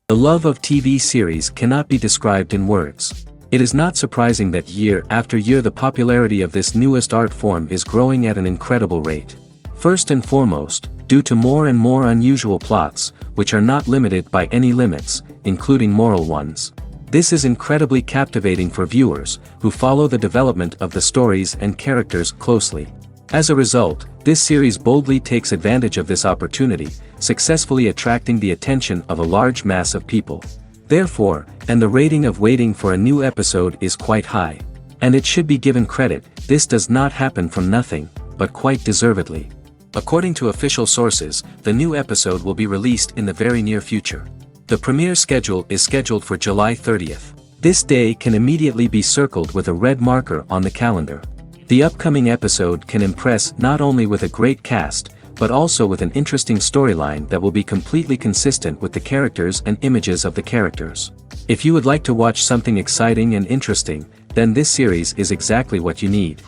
The love of TV series cannot be described in words. It is not surprising that year after year the popularity of this newest art form is growing at an incredible rate. First and foremost, due to more and more unusual plots, which are not limited by any limits, including moral ones. This is incredibly captivating for viewers, who follow the development of the stories and characters closely. As a result, this series boldly takes advantage of this opportunity, successfully attracting the attention of a large mass of people. Therefore, and the rating of waiting for a new episode is quite high. And it should be given credit, this does not happen from nothing, but quite deservedly. According to official sources, the new episode will be released in the very near future. The premiere schedule is scheduled for July 30th. This day can immediately be circled with a red marker on the calendar. The upcoming episode can impress not only with a great cast, but also with an interesting storyline that will be completely consistent with the characters and images of the characters. If you would like to watch something exciting and interesting, then this series is exactly what you need.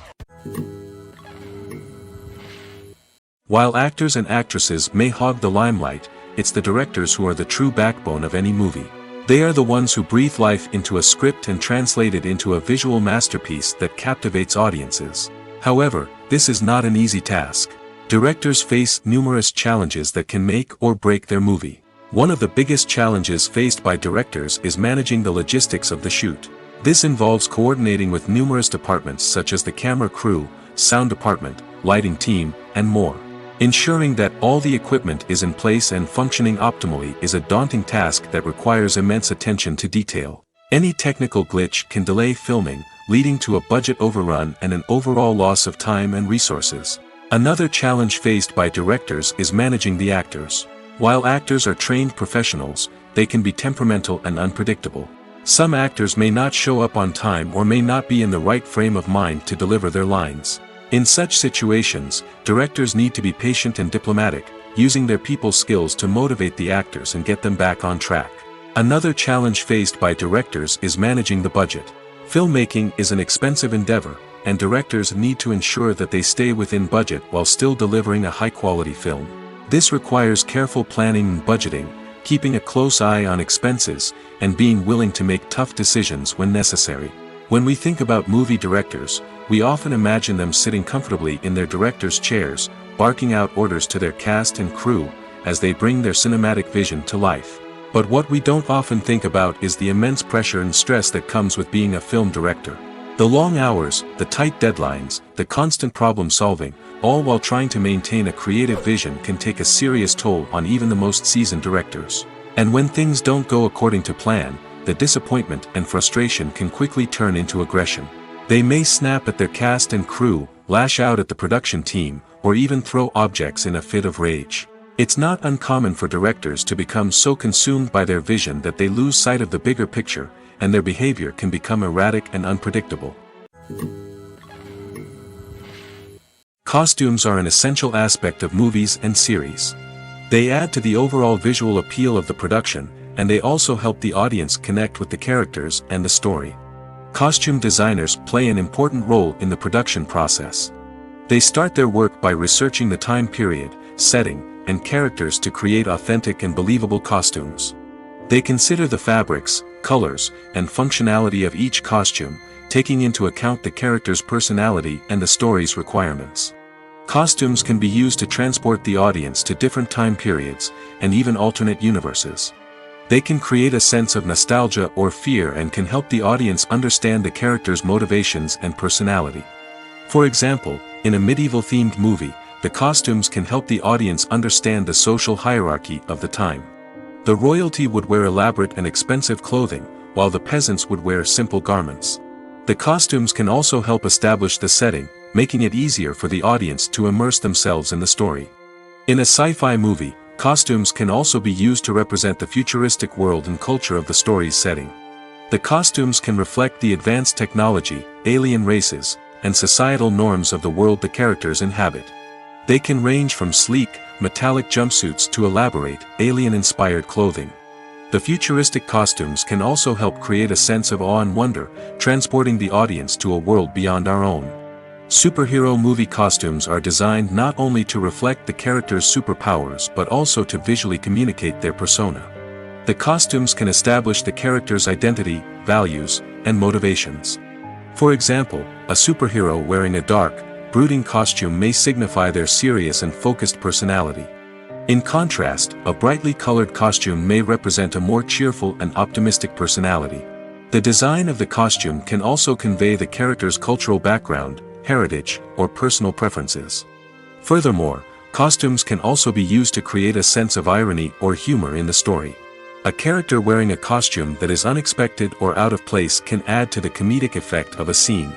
While actors and actresses may hog the limelight, it's the directors who are the true backbone of any movie. They are the ones who breathe life into a script and translate it into a visual masterpiece that captivates audiences. However, this is not an easy task. Directors face numerous challenges that can make or break their movie. One of the biggest challenges faced by directors is managing the logistics of the shoot. This involves coordinating with numerous departments such as the camera crew, sound department, lighting team, and more. Ensuring that all the equipment is in place and functioning optimally is a daunting task that requires immense attention to detail. Any technical glitch can delay filming, leading to a budget overrun and an overall loss of time and resources. Another challenge faced by directors is managing the actors. While actors are trained professionals, they can be temperamental and unpredictable. Some actors may not show up on time or may not be in the right frame of mind to deliver their lines. In such situations, directors need to be patient and diplomatic, using their people skills to motivate the actors and get them back on track. Another challenge faced by directors is managing the budget. Filmmaking is an expensive endeavor, and directors need to ensure that they stay within budget while still delivering a high-quality film. This requires careful planning and budgeting, keeping a close eye on expenses, and being willing to make tough decisions when necessary. When we think about movie directors, we often imagine them sitting comfortably in their director's chairs, barking out orders to their cast and crew, as they bring their cinematic vision to life. But what we don't often think about is the immense pressure and stress that comes with being a film director. The long hours, the tight deadlines, the constant problem solving, all while trying to maintain a creative vision can take a serious toll on even the most seasoned directors. And when things don't go according to plan, the disappointment and frustration can quickly turn into aggression. They may snap at their cast and crew, lash out at the production team, or even throw objects in a fit of rage. It's not uncommon for directors to become so consumed by their vision that they lose sight of the bigger picture, and their behavior can become erratic and unpredictable. Costumes are an essential aspect of movies and series. They add to the overall visual appeal of the production, and they also help the audience connect with the characters and the story. Costume designers play an important role in the production process. They start their work by researching the time period, setting, and characters to create authentic and believable costumes. They consider the fabrics, colors, and functionality of each costume, taking into account the character's personality and the story's requirements. Costumes can be used to transport the audience to different time periods, and even alternate universes. They can create a sense of nostalgia or fear and can help the audience understand the character's motivations and personality. For example, in a medieval-themed movie, the costumes can help the audience understand the social hierarchy of the time. The royalty would wear elaborate and expensive clothing, while the peasants would wear simple garments. The costumes can also help establish the setting, making it easier for the audience to immerse themselves in the story. In a sci-fi movie, costumes can also be used to represent the futuristic world and culture of the story's setting. The costumes can reflect the advanced technology, alien races, and societal norms of the world the characters inhabit. They can range from sleek, metallic jumpsuits to elaborate, alien-inspired clothing. The futuristic costumes can also help create a sense of awe and wonder, transporting the audience to a world beyond our own. Superhero movie costumes are designed not only to reflect the character's superpowers but also to visually communicate their persona. The costumes can establish the character's identity, values, and motivations. For example, a superhero wearing a dark, brooding costume may signify their serious and focused personality. In contrast, a brightly colored costume may represent a more cheerful and optimistic personality. The design of the costume can also convey the character's cultural background, heritage, or personal preferences. Furthermore, costumes can also be used to create a sense of irony or humor in the story. A character wearing a costume that is unexpected or out of place can add to the comedic effect of a scene.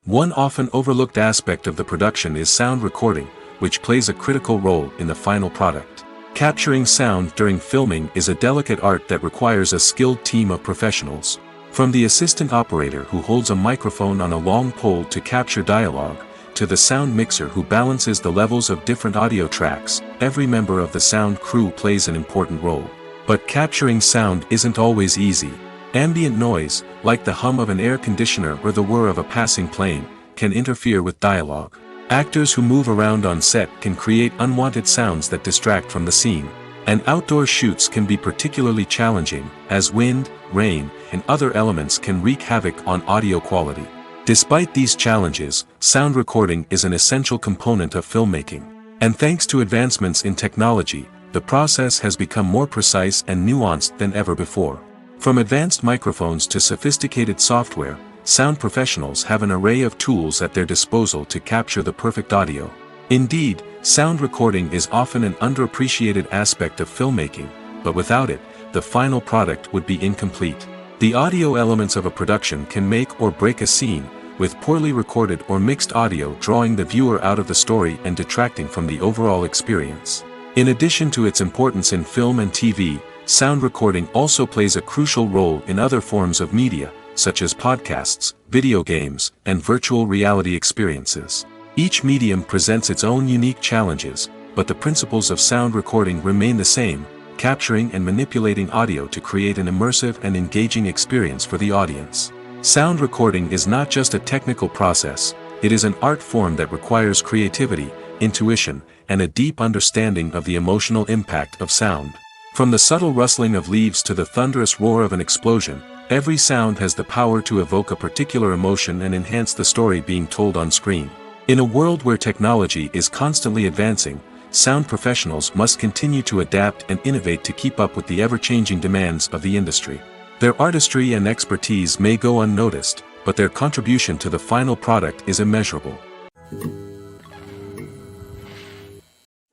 One often overlooked aspect of the production is sound recording, which plays a critical role in the final product. Capturing sound during filming is a delicate art that requires a skilled team of professionals. From the assistant operator who holds a microphone on a long pole to capture dialogue, to the sound mixer who balances the levels of different audio tracks, every member of the sound crew plays an important role. But capturing sound isn't always easy. Ambient noise, like the hum of an air conditioner or the whir of a passing plane, can interfere with dialogue. Actors who move around on set can create unwanted sounds that distract from the scene. And outdoor shoots can be particularly challenging, as wind, rain, and other elements can wreak havoc on audio quality. Despite these challenges, sound recording is an essential component of filmmaking. And thanks to advancements in technology, the process has become more precise and nuanced than ever before. From advanced microphones to sophisticated software, sound professionals have an array of tools at their disposal to capture the perfect audio. Indeed, sound recording is often an underappreciated aspect of filmmaking, but without it, the final product would be incomplete. The audio elements of a production can make or break a scene, with poorly recorded or mixed audio drawing the viewer out of the story and detracting from the overall experience. In addition to its importance in film and TV, sound recording also plays a crucial role in other forms of media, such as podcasts, video games, and virtual reality experiences. Each medium presents its own unique challenges, but the principles of sound recording remain the same: capturing and manipulating audio to create an immersive and engaging experience for the audience. Sound recording is not just a technical process, it is an art form that requires creativity, intuition, and a deep understanding of the emotional impact of sound. From the subtle rustling of leaves to the thunderous roar of an explosion, every sound has the power to evoke a particular emotion and enhance the story being told on screen. In a world where technology is constantly advancing, sound professionals must continue to adapt and innovate to keep up with the ever-changing demands of the industry. Their artistry and expertise may go unnoticed, but their contribution to the final product is immeasurable.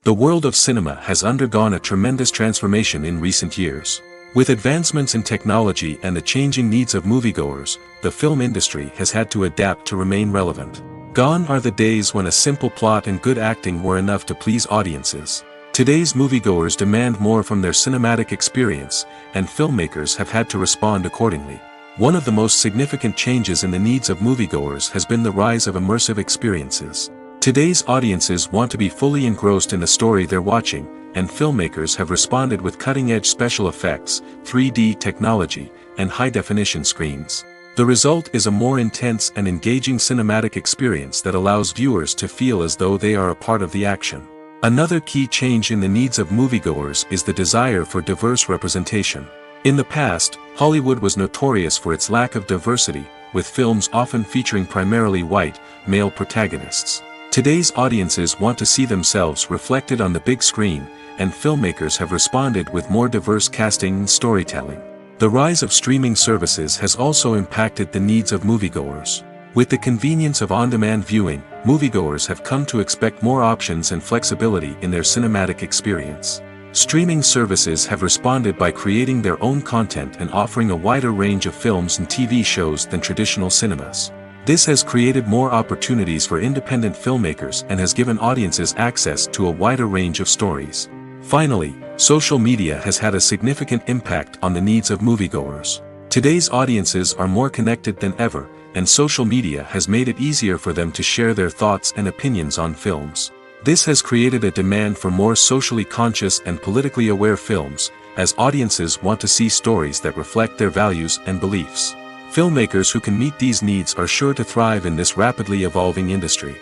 The world of cinema has undergone a tremendous transformation in recent years. With advancements in technology and the changing needs of moviegoers, the film industry has had to adapt to remain relevant. Gone are the days when a simple plot and good acting were enough to please audiences. Today's moviegoers demand more from their cinematic experience, and filmmakers have had to respond accordingly. One of the most significant changes in the needs of moviegoers has been the rise of immersive experiences. Today's audiences want to be fully engrossed in the story they're watching, and filmmakers have responded with cutting-edge special effects, 3D technology, and high-definition screens. The result is a more intense and engaging cinematic experience that allows viewers to feel as though they are a part of the action. Another key change in the needs of moviegoers is the desire for diverse representation. In the past, Hollywood was notorious for its lack of diversity, with films often featuring primarily white, male protagonists. Today's audiences want to see themselves reflected on the big screen, and filmmakers have responded with more diverse casting and storytelling. The rise of streaming services has also impacted the needs of moviegoers. With the convenience of on-demand viewing, moviegoers have come to expect more options and flexibility in their cinematic experience. Streaming services have responded by creating their own content and offering a wider range of films and TV shows than traditional cinemas. This has created more opportunities for independent filmmakers and has given audiences access to a wider range of stories. Finally, social media has had a significant impact on the needs of moviegoers. Today's audiences are more connected than ever, and social media has made it easier for them to share their thoughts and opinions on films. This has created a demand for more socially conscious and politically aware films, as audiences want to see stories that reflect their values and beliefs. Filmmakers who can meet these needs are sure to thrive in this rapidly evolving industry.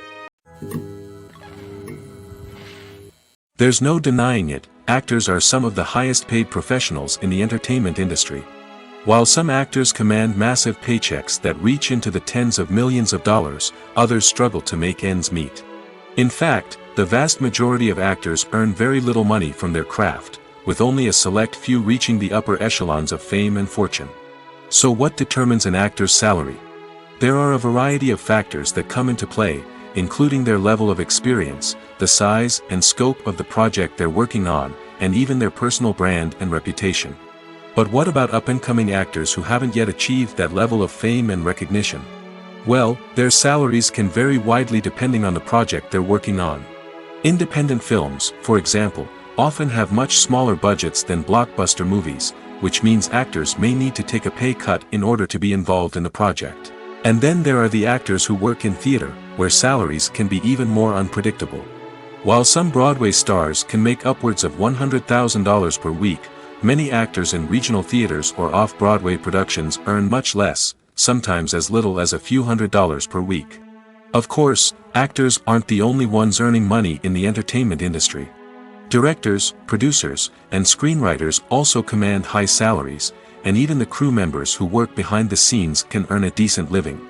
There's no denying it, actors are some of the highest paid professionals in the entertainment industry. While some actors command massive paychecks that reach into the tens of millions of dollars, others struggle to make ends meet. In fact, the vast majority of actors earn very little money from their craft, with only a select few reaching the upper echelons of fame and fortune. So what determines an actor's salary? There are a variety of factors that come into play, including their level of experience, the size and scope of the project they're working on, and even their personal brand and reputation. But what about up-and-coming actors who haven't yet achieved that level of fame and recognition? Well, their salaries can vary widely depending on the project they're working on. Independent films, for example, often have much smaller budgets than blockbuster movies, which means actors may need to take a pay cut in order to be involved in the project. And then there are the actors who work in theater, where salaries can be even more unpredictable. While some Broadway stars can make upwards of $100,000 per week, many actors in regional theaters or off-Broadway productions earn much less, sometimes as little as a few $100s per week. Of course, actors aren't the only ones earning money in the entertainment industry. Directors, producers, and screenwriters also command high salaries, and even the crew members who work behind the scenes can earn a decent living.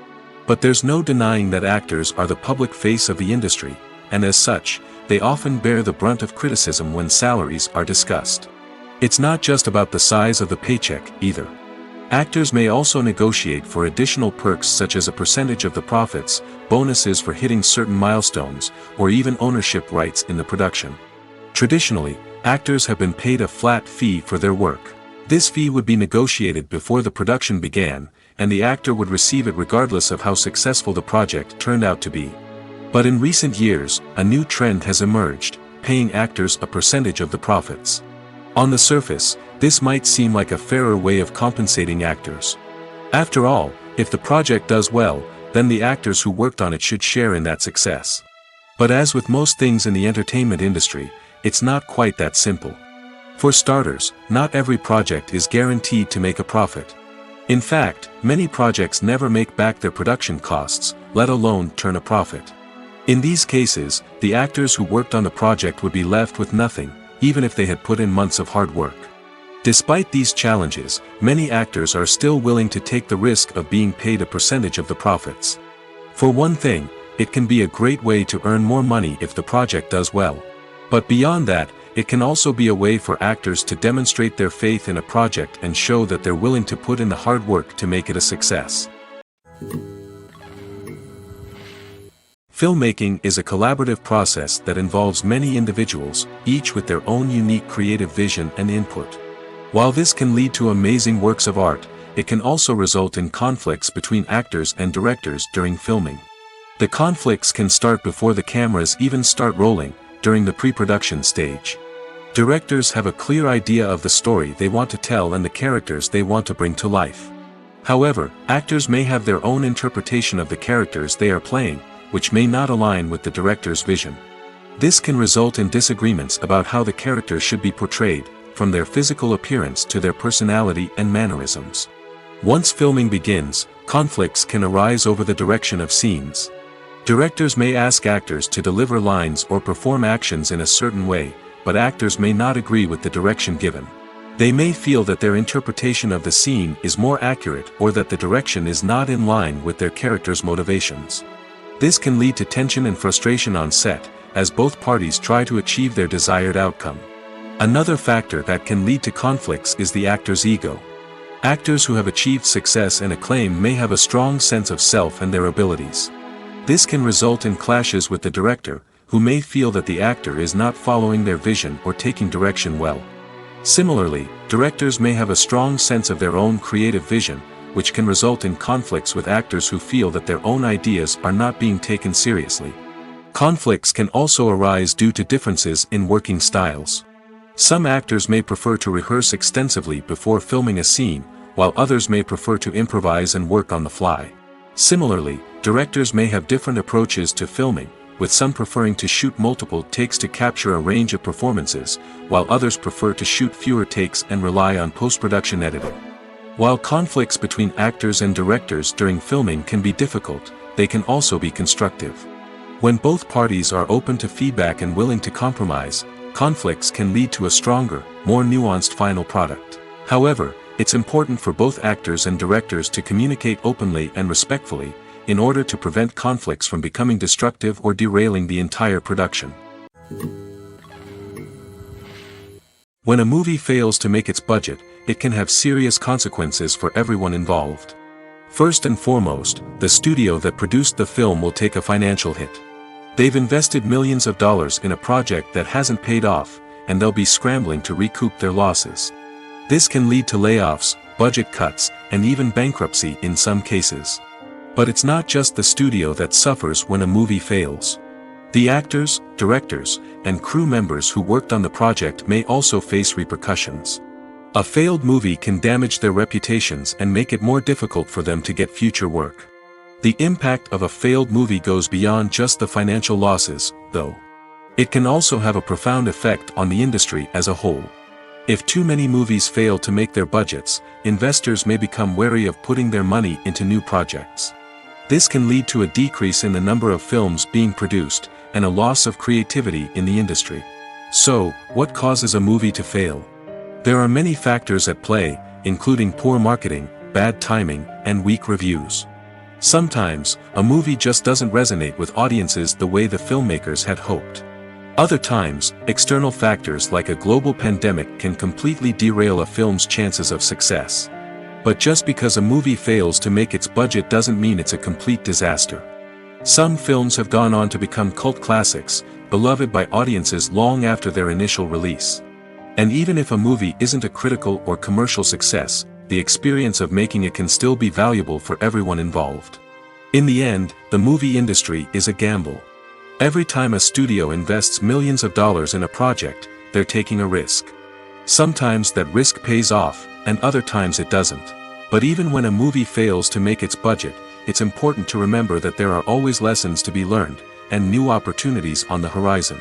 But there's no denying that actors are the public face of the industry, and as such, they often bear the brunt of criticism when salaries are discussed. It's not just about the size of the paycheck, either. Actors may also negotiate for additional perks such as a percentage of the profits, bonuses for hitting certain milestones, or even ownership rights in the production. Traditionally, actors have been paid a flat fee for their work. This fee would be negotiated before the production began, and the actor would receive it regardless of how successful the project turned out to be. But in recent years, a new trend has emerged, paying actors a percentage of the profits. On the surface, this might seem like a fairer way of compensating actors. After all, if the project does well, then the actors who worked on it should share in that success. But as with most things in the entertainment industry, it's not quite that simple. For starters, not every project is guaranteed to make a profit. In fact, many projects never make back their production costs, let alone turn a profit. In these cases, the actors who worked on the project would be left with nothing, even if they had put in months of hard work. Despite these challenges, many actors are still willing to take the risk of being paid a percentage of the profits. For one thing, it can be a great way to earn more money if the project does well. But beyond that, it can also be a way for actors to demonstrate their faith in a project and show that they're willing to put in the hard work to make it a success. Filmmaking is a collaborative process that involves many individuals, each with their own unique creative vision and input. While this can lead to amazing works of art, it can also result in conflicts between actors and directors during filming. The conflicts can start before the cameras even start rolling, during the pre-production stage. Directors have a clear idea of the story they want to tell and the characters they want to bring to life. However, actors may have their own interpretation of the characters they are playing, which may not align with the director's vision. This can result in disagreements about how the characters should be portrayed, from their physical appearance to their personality and mannerisms. Once filming begins, conflicts can arise over the direction of scenes. Directors may ask actors to deliver lines or perform actions in a certain way, but actors may not agree with the direction given. They may feel that their interpretation of the scene is more accurate or that the direction is not in line with their character's motivations. This can lead to tension and frustration on set, as both parties try to achieve their desired outcome. Another factor that can lead to conflicts is the actor's ego. Actors who have achieved success and acclaim may have a strong sense of self and their abilities. This can result in clashes with the director, who may feel that the actor is not following their vision or taking direction well. Similarly, directors may have a strong sense of their own creative vision, which can result in conflicts with actors who feel that their own ideas are not being taken seriously. Conflicts can also arise due to differences in working styles. Some actors may prefer to rehearse extensively before filming a scene, while others may prefer to improvise and work on the fly. Similarly, directors may have different approaches to filming, with some preferring to shoot multiple takes to capture a range of performances, while others prefer to shoot fewer takes and rely on post-production editing. While conflicts between actors and directors during filming can be difficult, they can also be constructive. When both parties are open to feedback and willing to compromise, conflicts can lead to a stronger, more nuanced final product. However, it's important for both actors and directors to communicate openly and respectfully, in order to prevent conflicts from becoming destructive or derailing the entire production. When a movie fails to make its budget, it can have serious consequences for everyone involved. First and foremost, the studio that produced the film will take a financial hit. They've invested millions of dollars in a project that hasn't paid off, and they'll be scrambling to recoup their losses. This can lead to layoffs, budget cuts, and even bankruptcy in some cases. But it's not just the studio that suffers when a movie fails. The actors, directors, and crew members who worked on the project may also face repercussions. A failed movie can damage their reputations and make it more difficult for them to get future work. The impact of a failed movie goes beyond just the financial losses, though. It can also have a profound effect on the industry as a whole. If too many movies fail to make their budgets, investors may become wary of putting their money into new projects. This can lead to a decrease in the number of films being produced, and a loss of creativity in the industry. So, what causes a movie to fail? There are many factors at play, including poor marketing, bad timing, and weak reviews. Sometimes, a movie just doesn't resonate with audiences the way the filmmakers had hoped. Other times, external factors like a global pandemic can completely derail a film's chances of success. But just because a movie fails to make its budget doesn't mean it's a complete disaster. Some films have gone on to become cult classics, beloved by audiences long after their initial release. And even if a movie isn't a critical or commercial success, the experience of making it can still be valuable for everyone involved. In the end, the movie industry is a gamble. Every time a studio invests millions of dollars in a project, they're taking a risk. Sometimes that risk pays off, and other times it doesn't. But even when a movie fails to make its budget, it's important to remember that there are always lessons to be learned, and new opportunities on the horizon.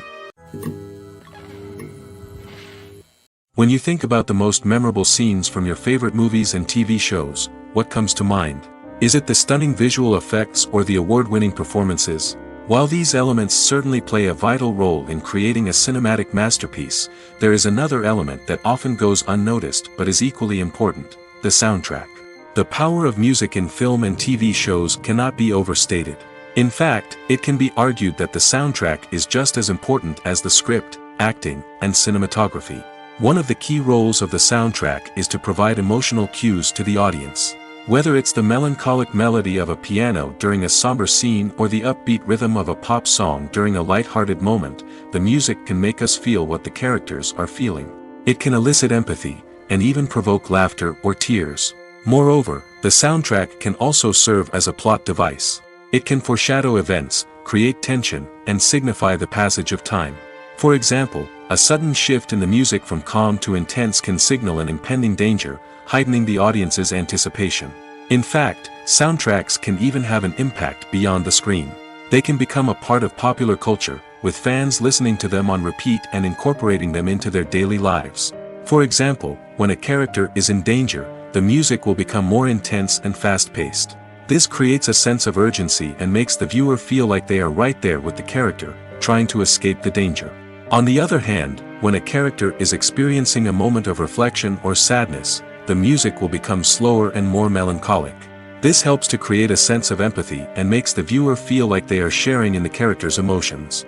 When you think about the most memorable scenes from your favorite movies and TV shows, what comes to mind? Is it the stunning visual effects or the award-winning performances? While these elements certainly play a vital role in creating a cinematic masterpiece, there is another element that often goes unnoticed but is equally important: the soundtrack. The power of music in film and TV shows cannot be overstated. In fact, it can be argued that the soundtrack is just as important as the script, acting, and cinematography. One of the key roles of the soundtrack is to provide emotional cues to the audience. Whether it's the melancholic melody of a piano during a somber scene or the upbeat rhythm of a pop song during a light-hearted moment, the music can make us feel what the characters are feeling. It can elicit empathy, and even provoke laughter or tears. Moreover, the soundtrack can also serve as a plot device. It can foreshadow events, create tension, and signify the passage of time. For example, a sudden shift in the music from calm to intense can signal an impending danger, heightening the audience's anticipation. In fact, soundtracks can even have an impact beyond the screen. They can become a part of popular culture, with fans listening to them on repeat and incorporating them into their daily lives. For example, when a character is in danger, the music will become more intense and fast-paced. This creates a sense of urgency and makes the viewer feel like they are right there with the character, trying to escape the danger. On the other hand, when a character is experiencing a moment of reflection or sadness, the music will become slower and more melancholic. This helps to create a sense of empathy and makes the viewer feel like they are sharing in the character's emotions.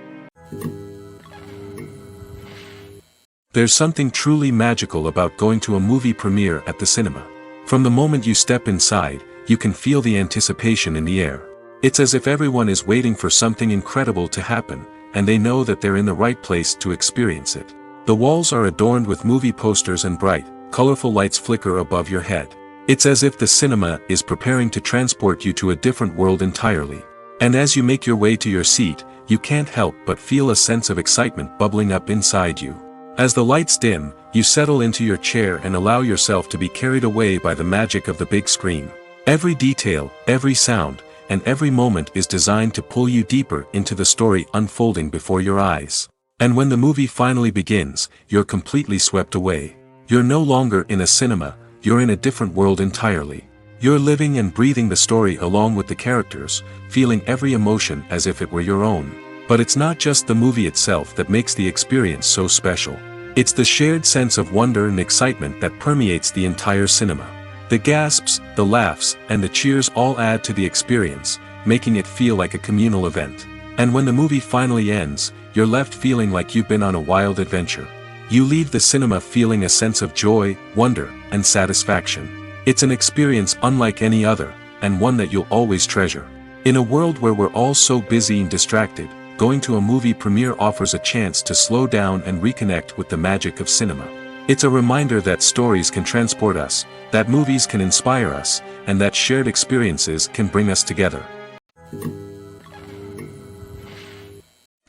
There's something truly magical about going to a movie premiere at the cinema. From the moment you step inside, you can feel the anticipation in the air. It's as if everyone is waiting for something incredible to happen, and they know that they're in the right place to experience it. The walls are adorned with movie posters and bright, colorful lights flicker above your head. It's as if the cinema is preparing to transport you to a different world entirely. And as you make your way to your seat, you can't help but feel a sense of excitement bubbling up inside you. As the lights dim, you settle into your chair and allow yourself to be carried away by the magic of the big screen. Every detail, every sound, and every moment is designed to pull you deeper into the story unfolding before your eyes. And when the movie finally begins, you're completely swept away. You're no longer in a cinema, you're in a different world entirely. You're living and breathing the story along with the characters, feeling every emotion as if it were your own. But it's not just the movie itself that makes the experience so special. It's the shared sense of wonder and excitement that permeates the entire cinema. The gasps, the laughs, and the cheers all add to the experience, making it feel like a communal event. And when the movie finally ends, you're left feeling like you've been on a wild adventure. You leave the cinema feeling a sense of joy, wonder, and satisfaction. It's an experience unlike any other, and one that you'll always treasure. In a world where we're all so busy and distracted, going to a movie premiere offers a chance to slow down and reconnect with the magic of cinema. It's a reminder that stories can transport us, that movies can inspire us, and that shared experiences can bring us together.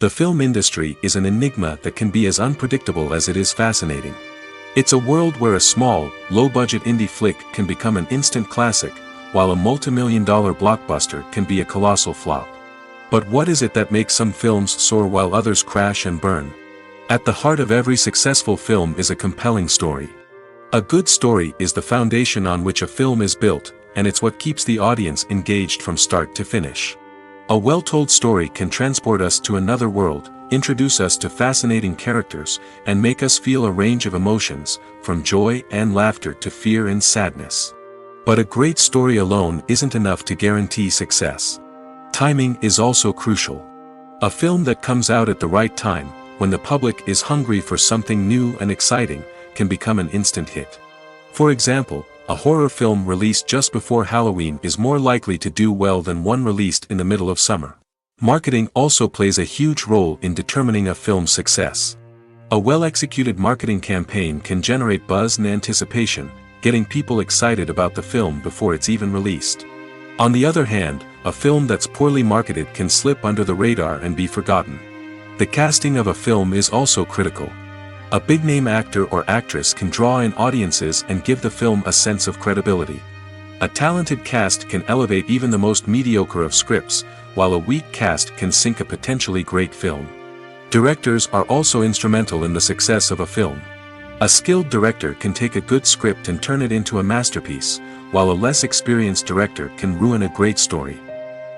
The film industry is an enigma that can be as unpredictable as it is fascinating. It's a world where a small, low-budget indie flick can become an instant classic, while a multi-million-dollar blockbuster can be a colossal flop. But what is it that makes some films soar while others crash and burn? At the heart of every successful film is a compelling story. A good story is the foundation on which a film is built, and it's what keeps the audience engaged from start to finish. A well-told story can transport us to another world, introduce us to fascinating characters, and make us feel a range of emotions, from joy and laughter to fear and sadness. But a great story alone isn't enough to guarantee success. Timing is also crucial. A film that comes out at the right time, when the public is hungry for something new and exciting, can become an instant hit. For example, a horror film released just before Halloween is more likely to do well than one released in the middle of summer. Marketing also plays a huge role in determining a film's success. A well-executed marketing campaign can generate buzz and anticipation, getting people excited about the film before it's even released. On the other hand, a film that's poorly marketed can slip under the radar and be forgotten. The casting of a film is also critical. A big-name actor or actress can draw in audiences and give the film a sense of credibility. A talented cast can elevate even the most mediocre of scripts, while a weak cast can sink a potentially great film. Directors are also instrumental in the success of a film. A skilled director can take a good script and turn it into a masterpiece, while a less experienced director can ruin a great story.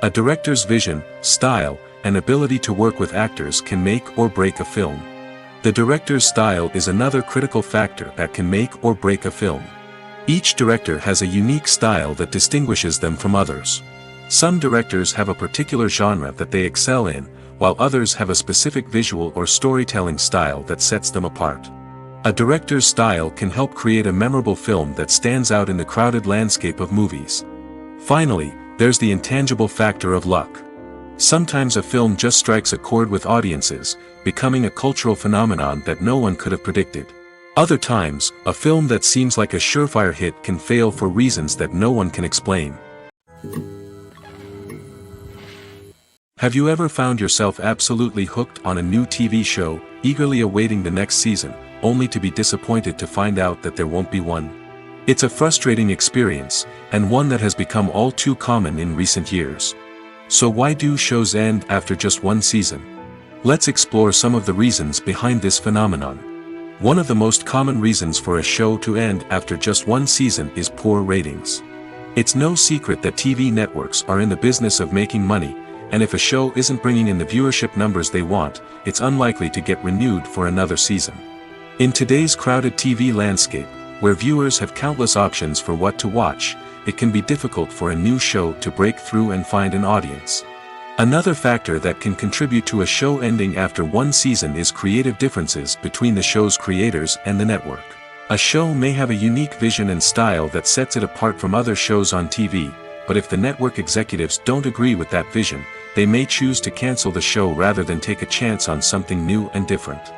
A director's vision, style, and ability to work with actors can make or break a film. The director's style is another critical factor that can make or break a film. Each director has a unique style that distinguishes them from others. Some directors have a particular genre that they excel in, while others have a specific visual or storytelling style that sets them apart. A director's style can help create a memorable film that stands out in the crowded landscape of movies. Finally, there's the intangible factor of luck. Sometimes a film just strikes a chord with audiences, becoming a cultural phenomenon that no one could have predicted. Other times, a film that seems like a surefire hit can fail for reasons that no one can explain. Have you ever found yourself absolutely hooked on a new TV show, eagerly awaiting the next season, only to be disappointed to find out that there won't be one? It's a frustrating experience, and one that has become all too common in recent years. So why do shows end after just one season? Let's explore some of the reasons behind this phenomenon. One of the most common reasons for a show to end after just one season is poor ratings. It's no secret that TV networks are in the business of making money, and if a show isn't bringing in the viewership numbers they want, it's unlikely to get renewed for another season. In today's crowded TV landscape, where viewers have countless options for what to watch, it can be difficult for a new show to break through and find an audience. Another factor that can contribute to a show ending after one season is creative differences between the show's creators and the network. A show may have a unique vision and style that sets it apart from other shows on TV, but if the network executives don't agree with that vision, they may choose to cancel the show rather than take a chance on something new and different.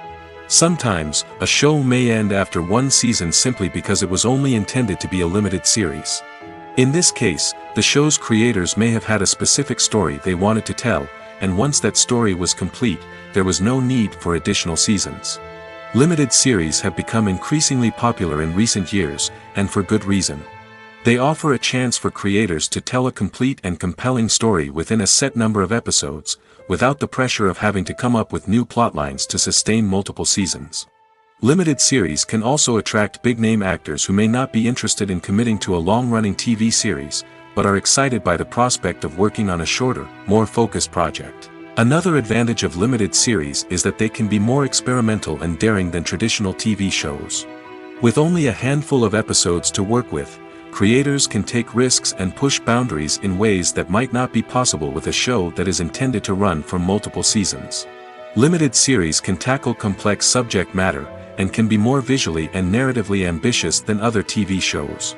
Sometimes, a show may end after one season simply because it was only intended to be a limited series. In this case, the show's creators may have had a specific story they wanted to tell, and once that story was complete, there was no need for additional seasons. Limited series have become increasingly popular in recent years, and for good reason. They offer a chance for creators to tell a complete and compelling story within a set number of episodes, without the pressure of having to come up with new plotlines to sustain multiple seasons. Limited series can also attract big-name actors who may not be interested in committing to a long-running TV series, but are excited by the prospect of working on a shorter, more focused project. Another advantage of limited series is that they can be more experimental and daring than traditional TV shows. With only a handful of episodes to work with, creators can take risks and push boundaries in ways that might not be possible with a show that is intended to run for multiple seasons. Limited series can tackle complex subject matter, and can be more visually and narratively ambitious than other TV shows.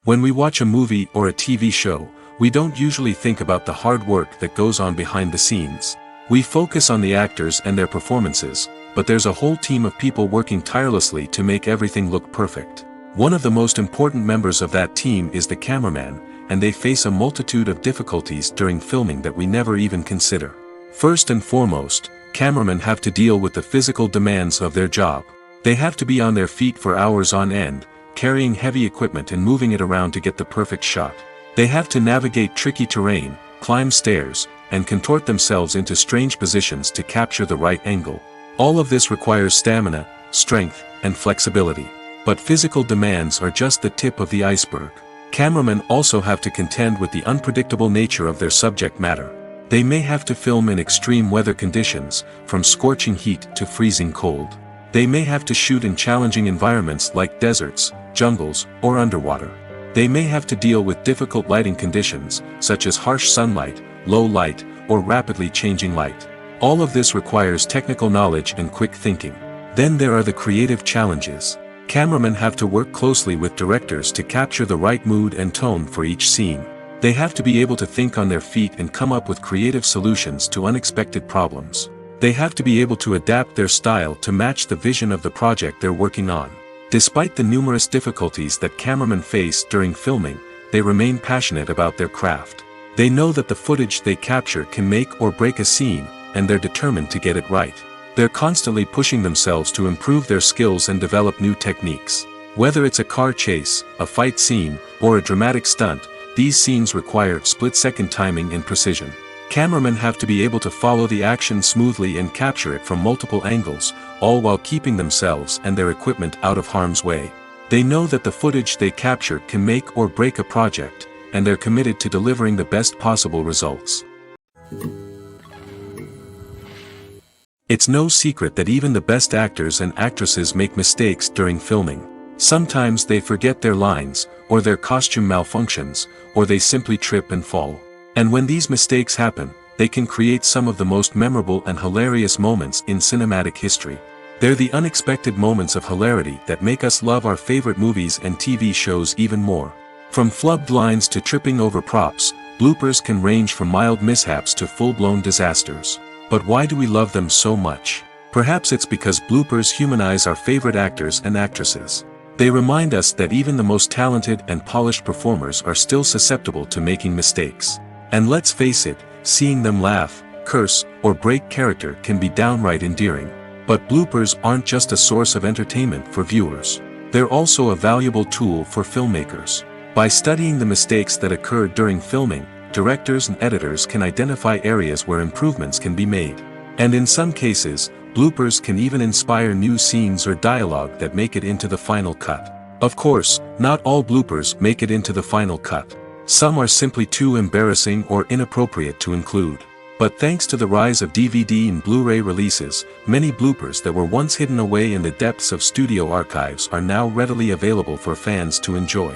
When we watch a movie or a TV show, we don't usually think about the hard work that goes on behind the scenes. We focus on the actors and their performances, but there's a whole team of people working tirelessly to make everything look perfect. One of the most important members of that team is the cameraman, and they face a multitude of difficulties during filming that we never even consider. First and foremost, cameramen have to deal with the physical demands of their job. They have to be on their feet for hours on end, carrying heavy equipment and moving it around to get the perfect shot. They have to navigate tricky terrain, climb stairs, and contort themselves into strange positions to capture the right angle. All of this requires stamina, strength, and flexibility. But physical demands are just the tip of the iceberg. Cameramen also have to contend with the unpredictable nature of their subject matter. They may have to film in extreme weather conditions, from scorching heat to freezing cold. They may have to shoot in challenging environments like deserts, jungles, or underwater. They may have to deal with difficult lighting conditions, such as harsh sunlight, low light, or rapidly changing light. All of this requires technical knowledge and quick thinking. Then there are the creative challenges. Cameramen have to work closely with directors to capture the right mood and tone for each scene. They have to be able to think on their feet and come up with creative solutions to unexpected problems. They have to be able to adapt their style to match the vision of the project they're working on. Despite the numerous difficulties that cameramen face during filming, they remain passionate about their craft. They know that the footage they capture can make or break a scene, and they're determined to get it right. They're constantly pushing themselves to improve their skills and develop new techniques. Whether it's a car chase, a fight scene, or a dramatic stunt, these scenes require split-second timing and precision. Cameramen have to be able to follow the action smoothly and capture it from multiple angles, all while keeping themselves and their equipment out of harm's way. They know that the footage they capture can make or break a project, and they're committed to delivering the best possible results. It's no secret that even the best actors and actresses make mistakes during filming. Sometimes they forget their lines, or their costume malfunctions, or they simply trip and fall. And when these mistakes happen, they can create some of the most memorable and hilarious moments in cinematic history. They're the unexpected moments of hilarity that make us love our favorite movies and TV shows even more. From flubbed lines to tripping over props, bloopers can range from mild mishaps to full-blown disasters. But why do we love them so much? Perhaps it's because bloopers humanize our favorite actors and actresses. They remind us that even the most talented and polished performers are still susceptible to making mistakes. And let's face it, seeing them laugh, curse, or break character can be downright endearing. But bloopers aren't just a source of entertainment for viewers. They're also a valuable tool for filmmakers. By studying the mistakes that occur during filming, directors and editors can identify areas where improvements can be made. And in some cases, bloopers can even inspire new scenes or dialogue that make it into the final cut. Of course, not all bloopers make it into the final cut. Some are simply too embarrassing or inappropriate to include. But thanks to the rise of DVD and Blu-ray releases, many bloopers that were once hidden away in the depths of studio archives are now readily available for fans to enjoy.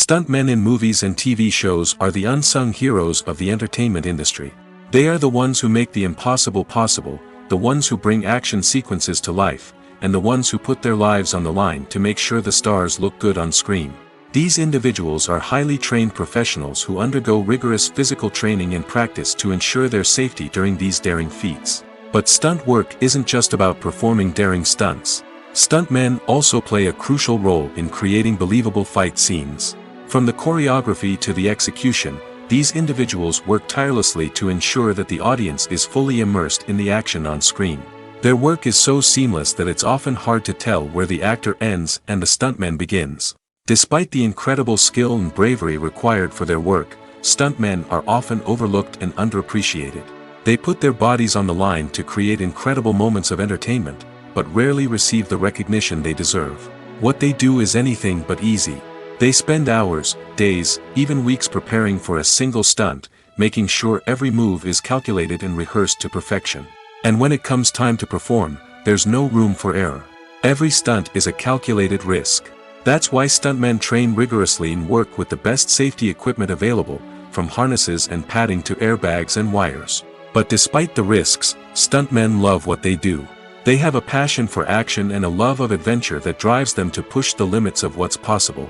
Stuntmen in movies and TV shows are the unsung heroes of the entertainment industry. They are the ones who make the impossible possible, the ones who bring action sequences to life, and the ones who put their lives on the line to make sure the stars look good on screen. These individuals are highly trained professionals who undergo rigorous physical training and practice to ensure their safety during these daring feats. But stunt work isn't just about performing daring stunts. Stuntmen also play a crucial role in creating believable fight scenes. From the choreography to the execution, these individuals work tirelessly to ensure that the audience is fully immersed in the action on screen. Their work is so seamless that it's often hard to tell where the actor ends and the stuntman begins. Despite the incredible skill and bravery required for their work, stuntmen are often overlooked and underappreciated. They put their bodies on the line to create incredible moments of entertainment, but rarely receive the recognition they deserve. What they do is anything but easy. They spend hours, days, even weeks preparing for a single stunt, making sure every move is calculated and rehearsed to perfection. And when it comes time to perform, there's no room for error. Every stunt is a calculated risk. That's why stuntmen train rigorously and work with the best safety equipment available, from harnesses and padding to airbags and wires. But despite the risks, stuntmen love what they do. They have a passion for action and a love of adventure that drives them to push the limits of what's possible.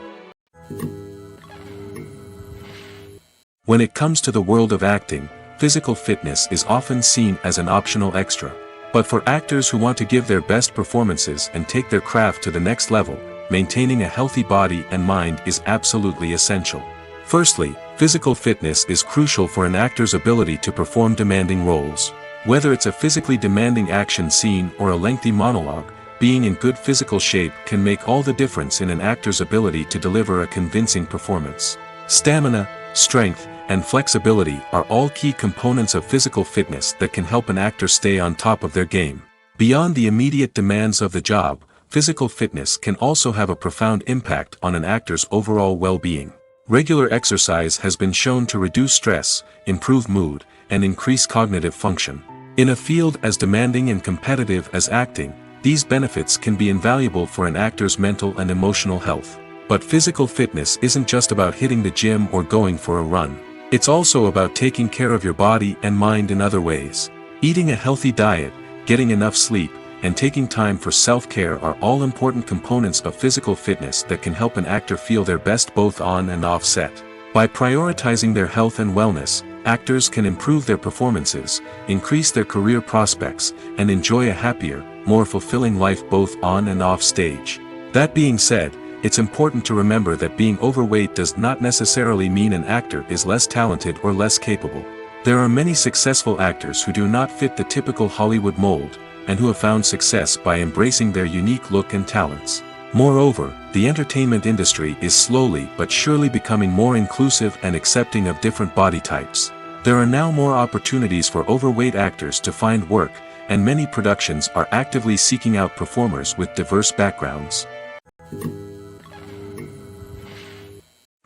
When it comes to the world of acting, physical fitness is often seen as an optional extra. But for actors who want to give their best performances and take their craft to the next level, maintaining a healthy body and mind is absolutely essential. Firstly, physical fitness is crucial for an actor's ability to perform demanding roles. Whether it's a physically demanding action scene or a lengthy monologue, being in good physical shape can make all the difference in an actor's ability to deliver a convincing performance. Stamina, strength, and flexibility are all key components of physical fitness that can help an actor stay on top of their game. Beyond the immediate demands of the job, physical fitness can also have a profound impact on an actor's overall well-being. Regular exercise has been shown to reduce stress, improve mood, and increase cognitive function. In a field as demanding and competitive as acting, these benefits can be invaluable for an actor's mental and emotional health. But physical fitness isn't just about hitting the gym or going for a run. It's also about taking care of your body and mind in other ways. Eating a healthy diet, getting enough sleep, and taking time for self-care are all important components of physical fitness that can help an actor feel their best both on and off set. By prioritizing their health and wellness, actors can improve their performances, increase their career prospects, and enjoy a happier, more fulfilling life both on and off stage. That being said, it's important to remember that being overweight does not necessarily mean an actor is less talented or less capable. There are many successful actors who do not fit the typical Hollywood mold, and who have found success by embracing their unique look and talents. Moreover, the entertainment industry is slowly but surely becoming more inclusive and accepting of different body types. There are now more opportunities for overweight actors to find work, and many productions are actively seeking out performers with diverse backgrounds.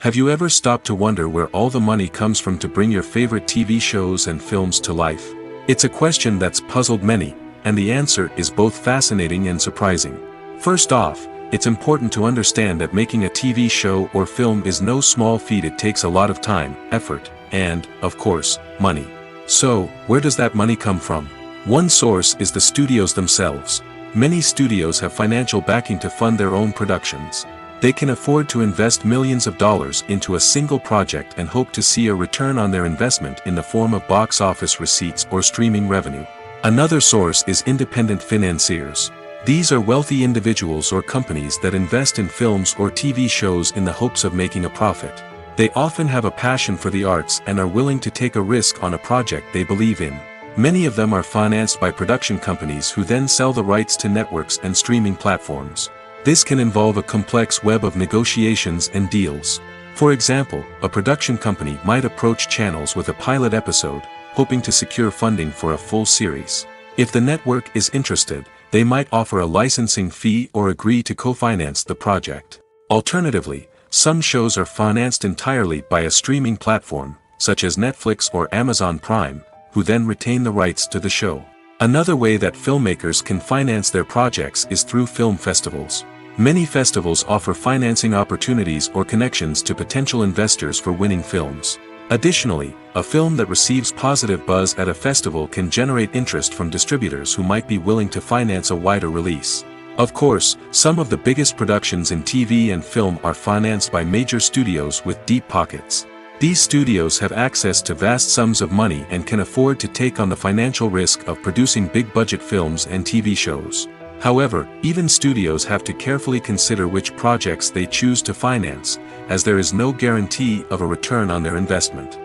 Have you ever stopped to wonder where all the money comes from to bring your favorite TV shows and films to life? It's a question that's puzzled many, and the answer is both fascinating and surprising. First off, it's important to understand that making a TV show or film is no small feat. It takes a lot of time, effort, and, of course, money. So, where does that money come from? One source is the studios themselves. Many studios have financial backing to fund their own productions. They can afford to invest millions of dollars into a single project and hope to see a return on their investment in the form of box office receipts or streaming revenue. Another source is independent financiers. These are wealthy individuals or companies that invest in films or TV shows in the hopes of making a profit. They often have a passion for the arts and are willing to take a risk on a project they believe in. Many of them are financed by production companies who then sell the rights to networks and streaming platforms. This can involve a complex web of negotiations and deals. For example, a production company might approach channels with a pilot episode, hoping to secure funding for a full series. If the network is interested, they might offer a licensing fee or agree to co-finance the project. Alternatively, some shows are financed entirely by a streaming platform, such as Netflix or Amazon Prime, who then retain the rights to the show. Another way that filmmakers can finance their projects is through film festivals. Many festivals offer financing opportunities or connections to potential investors for winning films. Additionally, a film that receives positive buzz at a festival can generate interest from distributors who might be willing to finance a wider release. Of course, some of the biggest productions in TV and film are financed by major studios with deep pockets. These studios have access to vast sums of money and can afford to take on the financial risk of producing big-budget films and TV shows. However, even studios have to carefully consider which projects they choose to finance, as there is no guarantee of a return on their investment.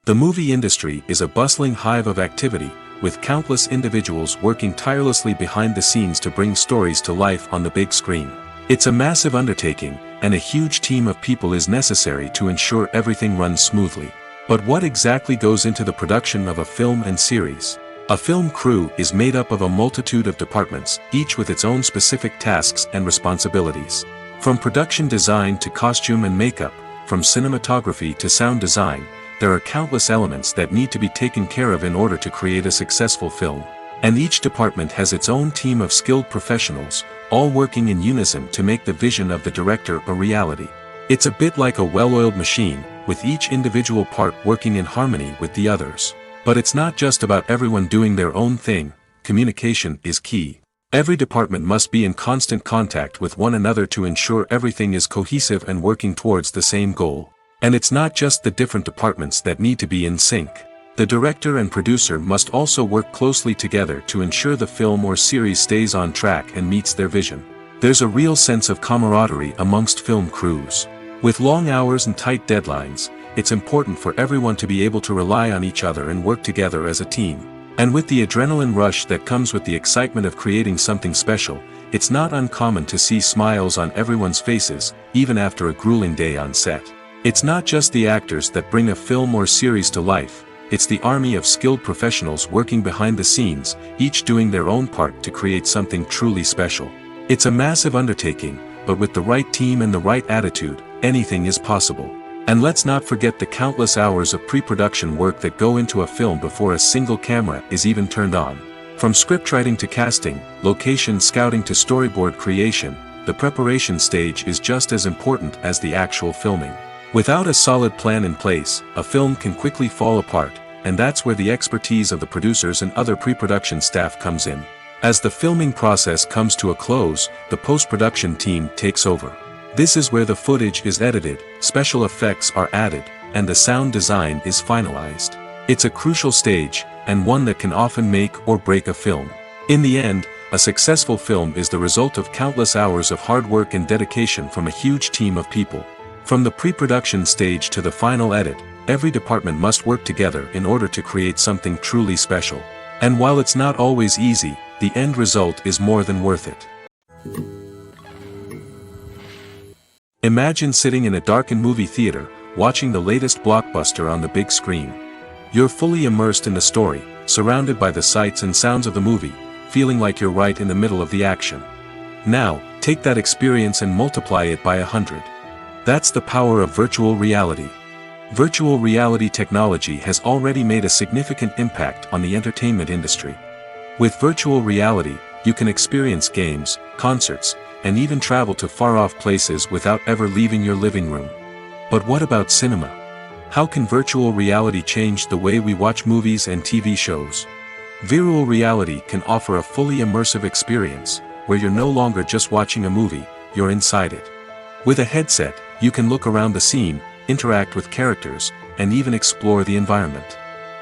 The movie industry is a bustling hive of activity, with countless individuals working tirelessly behind the scenes to bring stories to life on the big screen. It's a massive undertaking, and a huge team of people is necessary to ensure everything runs smoothly. But what exactly goes into the production of a film and series? A film crew is made up of a multitude of departments, each with its own specific tasks and responsibilities. From production design to costume and makeup, from cinematography to sound design, there are countless elements that need to be taken care of in order to create a successful film. And each department has its own team of skilled professionals, all working in unison to make the vision of the director a reality. It's a bit like a well-oiled machine, with each individual part working in harmony with the others. But it's not just about everyone doing their own thing. Communication is key. Every department must be in constant contact with one another to ensure everything is cohesive and working towards the same goal. And it's not just the different departments that need to be in sync. The director and producer must also work closely together to ensure the film or series stays on track and meets their vision. There's a real sense of camaraderie amongst film crews. With long hours and tight deadlines, it's important for everyone to be able to rely on each other and work together as a team. And with the adrenaline rush that comes with the excitement of creating something special, it's not uncommon to see smiles on everyone's faces, even after a grueling day on set. It's not just the actors that bring a film or series to life, it's the army of skilled professionals working behind the scenes, each doing their own part to create something truly special. It's a massive undertaking, but with the right team and the right attitude, anything is possible. And let's not forget the countless hours of pre-production work that go into a film before a single camera is even turned on. From scriptwriting to casting, location scouting to storyboard creation, the preparation stage is just as important as the actual filming. Without a solid plan in place, a film can quickly fall apart, and that's where the expertise of the producers and other pre-production staff comes in. As the filming process comes to a close, the post-production team takes over. This is where the footage is edited, special effects are added, and the sound design is finalized. It's a crucial stage, and one that can often make or break a film. In the end, a successful film is the result of countless hours of hard work and dedication from a huge team of people. From the pre-production stage to the final edit, every department must work together in order to create something truly special. And while it's not always easy, the end result is more than worth it. Imagine sitting in a darkened movie theater, watching the latest blockbuster on the big screen. You're fully immersed in the story, surrounded by the sights and sounds of the movie, feeling like you're right in the middle of the action. Now, take that experience and multiply it by 100. That's the power of virtual reality. Virtual reality technology has already made a significant impact on the entertainment industry. With virtual reality, you can experience games, concerts, and even travel to far-off places without ever leaving your living room. But what about cinema? How can virtual reality change the way we watch movies and TV shows? Virtual reality can offer a fully immersive experience, where you're no longer just watching a movie, you're inside it. With a headset, you can look around the scene, interact with characters, and even explore the environment.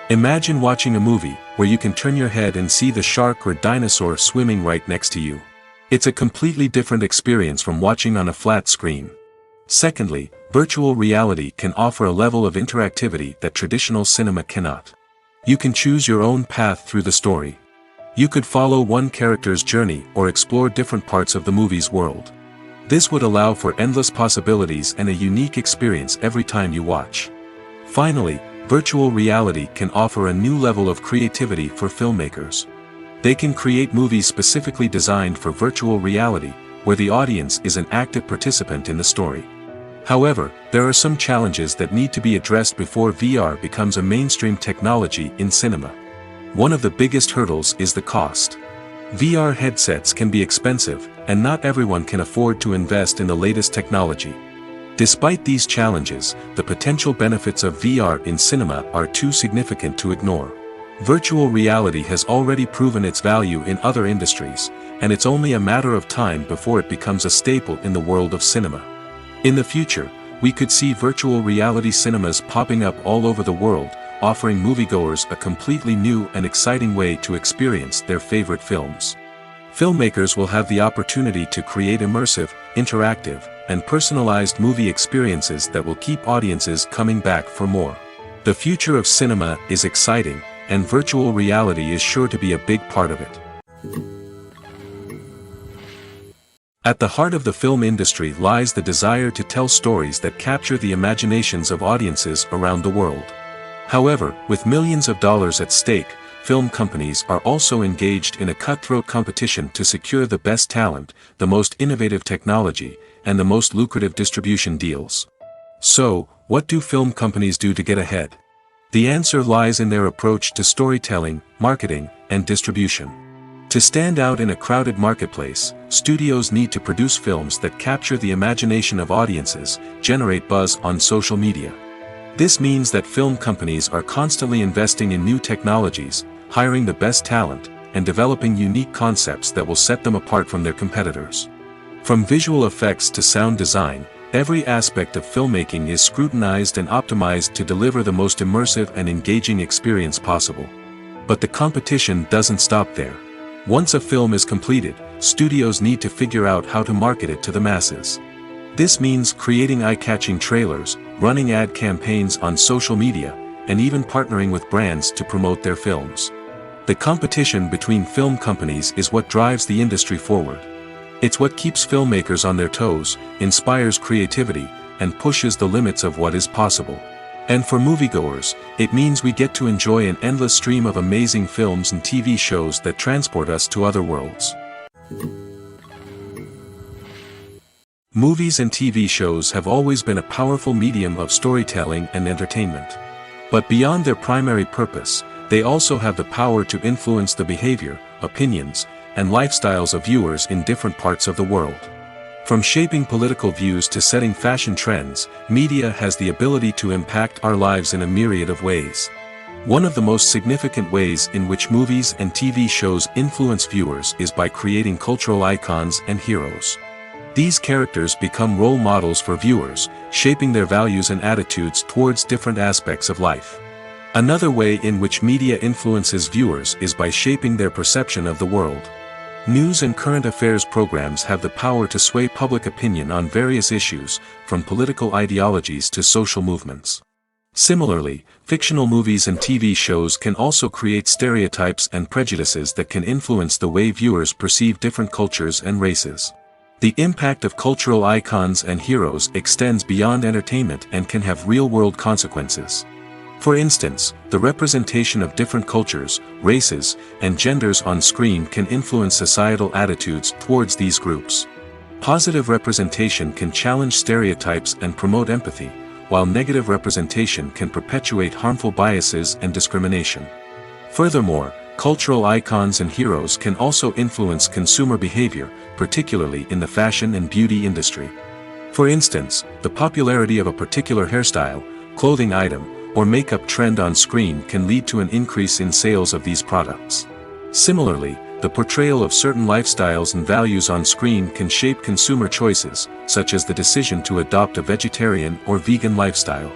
Imagine watching a movie where you can turn your head and see the shark or dinosaur swimming right next to you. It's a completely different experience from watching on a flat screen. Secondly, virtual reality can offer a level of interactivity that traditional cinema cannot. You can choose your own path through the story. You could follow one character's journey or explore different parts of the movie's world. This would allow for endless possibilities and a unique experience every time you watch. Finally, virtual reality can offer a new level of creativity for filmmakers. They can create movies specifically designed for virtual reality, where the audience is an active participant in the story. However, there are some challenges that need to be addressed before VR becomes a mainstream technology in cinema. One of the biggest hurdles is the cost. VR headsets can be expensive, and not everyone can afford to invest in the latest technology. Despite these challenges, the potential benefits of VR in cinema are too significant to ignore. Virtual reality has already proven its value in other industries, and it's only a matter of time before it becomes a staple in the world of cinema. In the future, we could see virtual reality cinemas popping up all over the world, offering moviegoers a completely new and exciting way to experience their favorite films. Filmmakers will have the opportunity to create immersive, interactive, and personalized movie experiences that will keep audiences coming back for more. The future of cinema is exciting, and virtual reality is sure to be a big part of it. At the heart of the film industry lies the desire to tell stories that capture the imaginations of audiences around the world. However, with millions of dollars at stake, film companies are also engaged in a cutthroat competition to secure the best talent, the most innovative technology, and the most lucrative distribution deals. So, what do film companies do to get ahead? The answer lies in their approach to storytelling, marketing, and distribution. To stand out in a crowded marketplace, studios need to produce films that capture the imagination of audiences, generate buzz on social media. This means that film companies are constantly investing in new technologies, hiring the best talent, and developing unique concepts that will set them apart from their competitors. From visual effects to sound design, every aspect of filmmaking is scrutinized and optimized to deliver the most immersive and engaging experience possible. But the competition doesn't stop there. Once a film is completed, studios need to figure out how to market it to the masses. This means creating eye-catching trailers, running ad campaigns on social media, and even partnering with brands to promote their films. The competition between film companies is what drives the industry forward. It's what keeps filmmakers on their toes, inspires creativity, and pushes the limits of what is possible. And for moviegoers, it means we get to enjoy an endless stream of amazing films and TV shows that transport us to other worlds. Movies and TV shows have always been a powerful medium of storytelling and entertainment. But beyond their primary purpose, they also have the power to influence the behavior, opinions, and lifestyles of viewers in different parts of the world. From shaping political views to setting fashion trends, media has the ability to impact our lives in a myriad of ways. One of the most significant ways in which movies and TV shows influence viewers is by creating cultural icons and heroes. These characters become role models for viewers, shaping their values and attitudes towards different aspects of life. Another way in which media influences viewers is by shaping their perception of the world. News and current affairs programs have the power to sway public opinion on various issues, from political ideologies to social movements. Similarly, fictional movies and TV shows can also create stereotypes and prejudices that can influence the way viewers perceive different cultures and races. The impact of cultural icons and heroes extends beyond entertainment and can have real-world consequences. For instance, the representation of different cultures, races, and genders on screen can influence societal attitudes towards these groups. Positive representation can challenge stereotypes and promote empathy, while negative representation can perpetuate harmful biases and discrimination. Furthermore, cultural icons and heroes can also influence consumer behavior, particularly in the fashion and beauty industry. For instance, the popularity of a particular hairstyle, clothing item, or makeup trend on screen can lead to an increase in sales of these products. Similarly, the portrayal of certain lifestyles and values on screen can shape consumer choices, such as the decision to adopt a vegetarian or vegan lifestyle.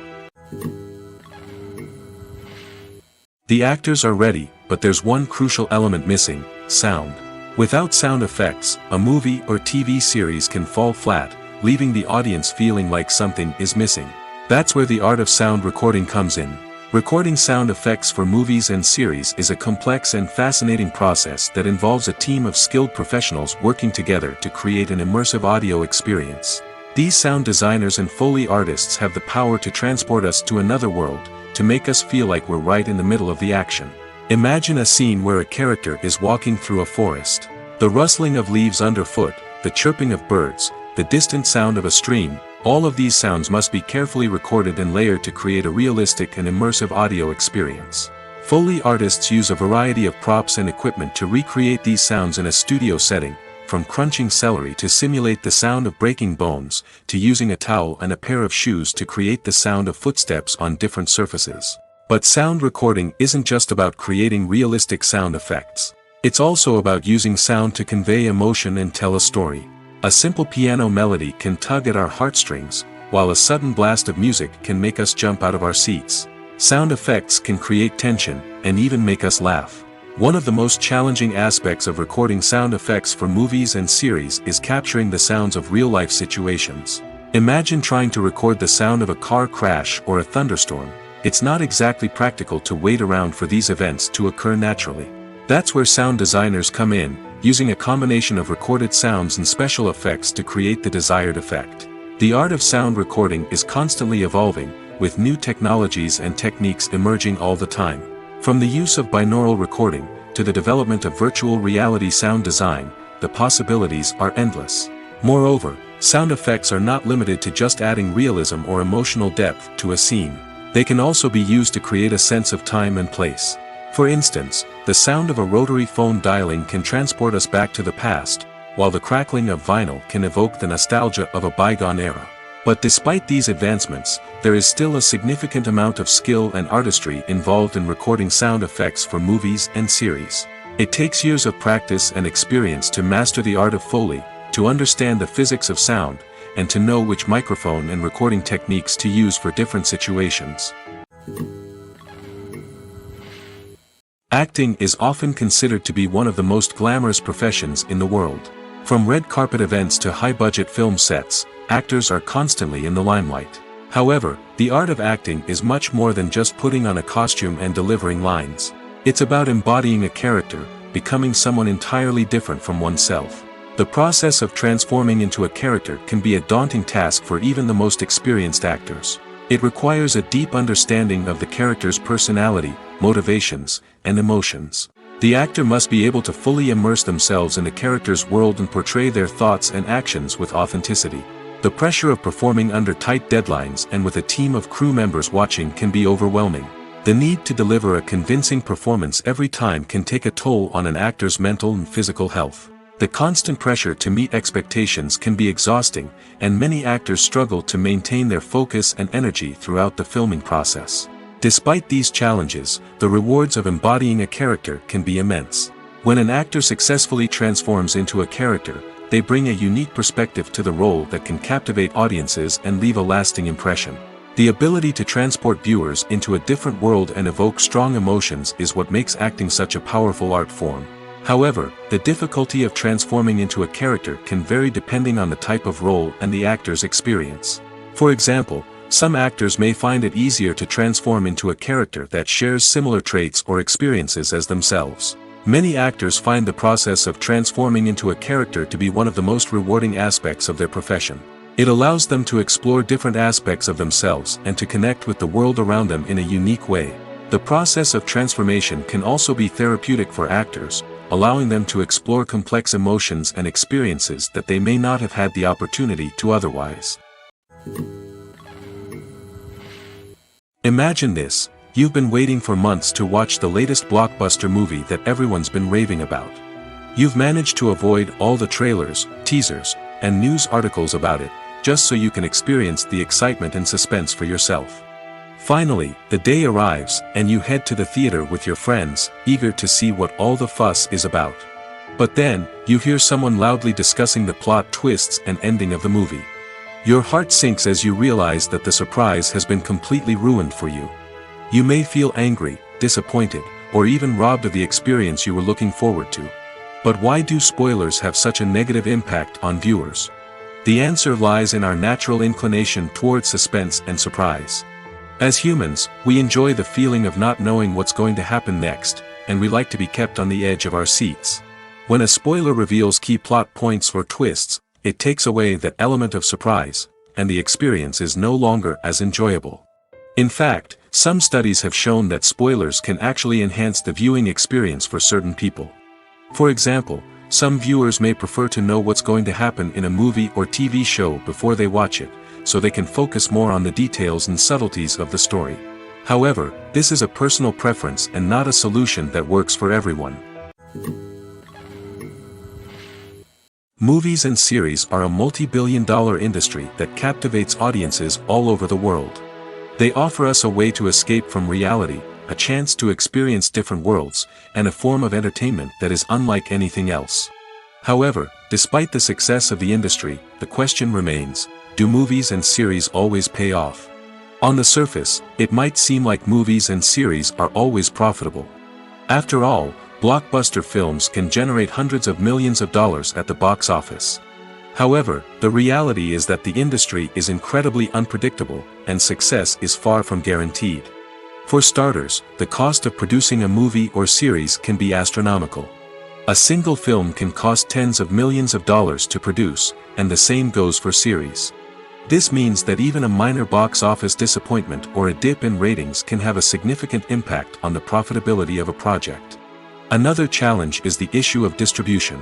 The actors are ready, but there's one crucial element missing: sound. Without sound effects, a movie or TV series can fall flat, leaving the audience feeling like something is missing. That's where the art of sound recording comes in. Recording sound effects for movies and series is a complex and fascinating process that involves a team of skilled professionals working together to create an immersive audio experience. These sound designers and Foley artists have the power to transport us to another world, to make us feel like we're right in the middle of the action. Imagine a scene where a character is walking through a forest. The rustling of leaves underfoot, the chirping of birds, the distant sound of a stream, all of these sounds must be carefully recorded and layered to create a realistic and immersive audio experience. Foley artists use a variety of props and equipment to recreate these sounds in a studio setting, from crunching celery to simulate the sound of breaking bones, to using a towel and a pair of shoes to create the sound of footsteps on different surfaces. But sound recording isn't just about creating realistic sound effects. It's also about using sound to convey emotion and tell a story. A simple piano melody can tug at our heartstrings, while a sudden blast of music can make us jump out of our seats. Sound effects can create tension, and even make us laugh. One of the most challenging aspects of recording sound effects for movies and series is capturing the sounds of real-life situations. Imagine trying to record the sound of a car crash or a thunderstorm. It's not exactly practical to wait around for these events to occur naturally. That's where sound designers come in, using a combination of recorded sounds and special effects to create the desired effect. The art of sound recording is constantly evolving, with new technologies and techniques emerging all the time. From the use of binaural recording, to the development of virtual reality sound design, the possibilities are endless. Moreover, sound effects are not limited to just adding realism or emotional depth to a scene. They can also be used to create a sense of time and place. For instance, the sound of a rotary phone dialing can transport us back to the past, while the crackling of vinyl can evoke the nostalgia of a bygone era. But despite these advancements, there is still a significant amount of skill and artistry involved in recording sound effects for movies and series. It takes years of practice and experience to master the art of Foley, to understand the physics of sound, and to know which microphone and recording techniques to use for different situations. Acting is often considered to be one of the most glamorous professions in the world. From red carpet events to high-budget film sets, actors are constantly in the limelight. However, the art of acting is much more than just putting on a costume and delivering lines. It's about embodying a character, becoming someone entirely different from oneself. The process of transforming into a character can be a daunting task for even the most experienced actors. It requires a deep understanding of the character's personality, motivations, and emotions. The actor must be able to fully immerse themselves in the character's world and portray their thoughts and actions with authenticity. The pressure of performing under tight deadlines and with a team of crew members watching can be overwhelming. The need to deliver a convincing performance every time can take a toll on an actor's mental and physical health. The constant pressure to meet expectations can be exhausting, and many actors struggle to maintain their focus and energy throughout the filming process. Despite these challenges, the rewards of embodying a character can be immense. When an actor successfully transforms into a character, they bring a unique perspective to the role that can captivate audiences and leave a lasting impression. The ability to transport viewers into a different world and evoke strong emotions is what makes acting such a powerful art form. However, the difficulty of transforming into a character can vary depending on the type of role and the actor's experience. For example, some actors may find it easier to transform into a character that shares similar traits or experiences as themselves. Many actors find the process of transforming into a character to be one of the most rewarding aspects of their profession. It allows them to explore different aspects of themselves and to connect with the world around them in a unique way. The process of transformation can also be therapeutic for actors, allowing them to explore complex emotions and experiences that they may not have had the opportunity to otherwise. Imagine this: you've been waiting for months to watch the latest blockbuster movie that everyone's been raving about. You've managed to avoid all the trailers, teasers, and news articles about it, just so you can experience the excitement and suspense for yourself. Finally, the day arrives, and you head to the theater with your friends, eager to see what all the fuss is about. But then, you hear someone loudly discussing the plot twists and ending of the movie. Your heart sinks as you realize that the surprise has been completely ruined for you. You may feel angry, disappointed, or even robbed of the experience you were looking forward to. But why do spoilers have such a negative impact on viewers? The answer lies in our natural inclination toward suspense and surprise. As humans, we enjoy the feeling of not knowing what's going to happen next, and we like to be kept on the edge of our seats. When a spoiler reveals key plot points or twists, it takes away that element of surprise, and the experience is no longer as enjoyable. In fact, some studies have shown that spoilers can actually enhance the viewing experience for certain people. For example, some viewers may prefer to know what's going to happen in a movie or TV show before they watch it, so they can focus more on the details and subtleties of the story. However, this is a personal preference and not a solution that works for everyone. Movies and series are a multi-billion-dollar industry that captivates audiences all over the world. They offer us a way to escape from reality, a chance to experience different worlds, and a form of entertainment that is unlike anything else. However, despite the success of the industry, the question remains, do movies and series always pay off? On the surface, it might seem like movies and series are always profitable. After all, blockbuster films can generate hundreds of millions of dollars at the box office. However, the reality is that the industry is incredibly unpredictable, and success is far from guaranteed. For starters, the cost of producing a movie or series can be astronomical. A single film can cost tens of millions of dollars to produce, and the same goes for series. This means that even a minor box office disappointment or a dip in ratings can have a significant impact on the profitability of a project. Another challenge is the issue of distribution.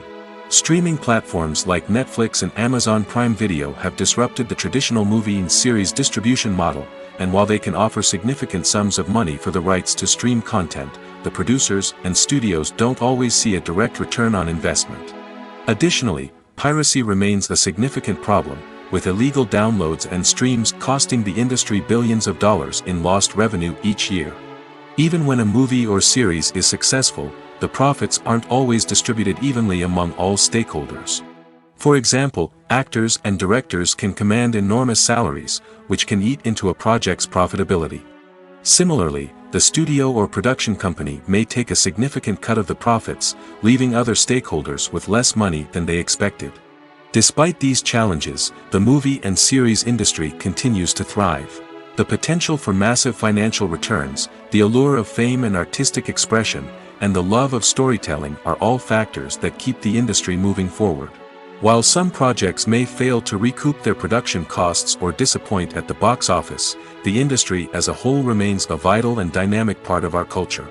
Streaming platforms like Netflix and Amazon Prime Video have disrupted the traditional movie and series distribution model, and while they can offer significant sums of money for the rights to stream content, the producers and studios don't always see a direct return on investment. Additionally, piracy remains a significant problem, with illegal downloads and streams costing the industry billions of dollars in lost revenue each year. Even when a movie or series is successful, the profits aren't always distributed evenly among all stakeholders. For example, actors and directors can command enormous salaries, which can eat into a project's profitability. Similarly, the studio or production company may take a significant cut of the profits, leaving other stakeholders with less money than they expected. Despite these challenges, the movie and series industry continues to thrive. The potential for massive financial returns, the allure of fame and artistic expression, and the love of storytelling are all factors that keep the industry moving forward. While some projects may fail to recoup their production costs or disappoint at the box office, the industry as a whole remains a vital and dynamic part of our culture.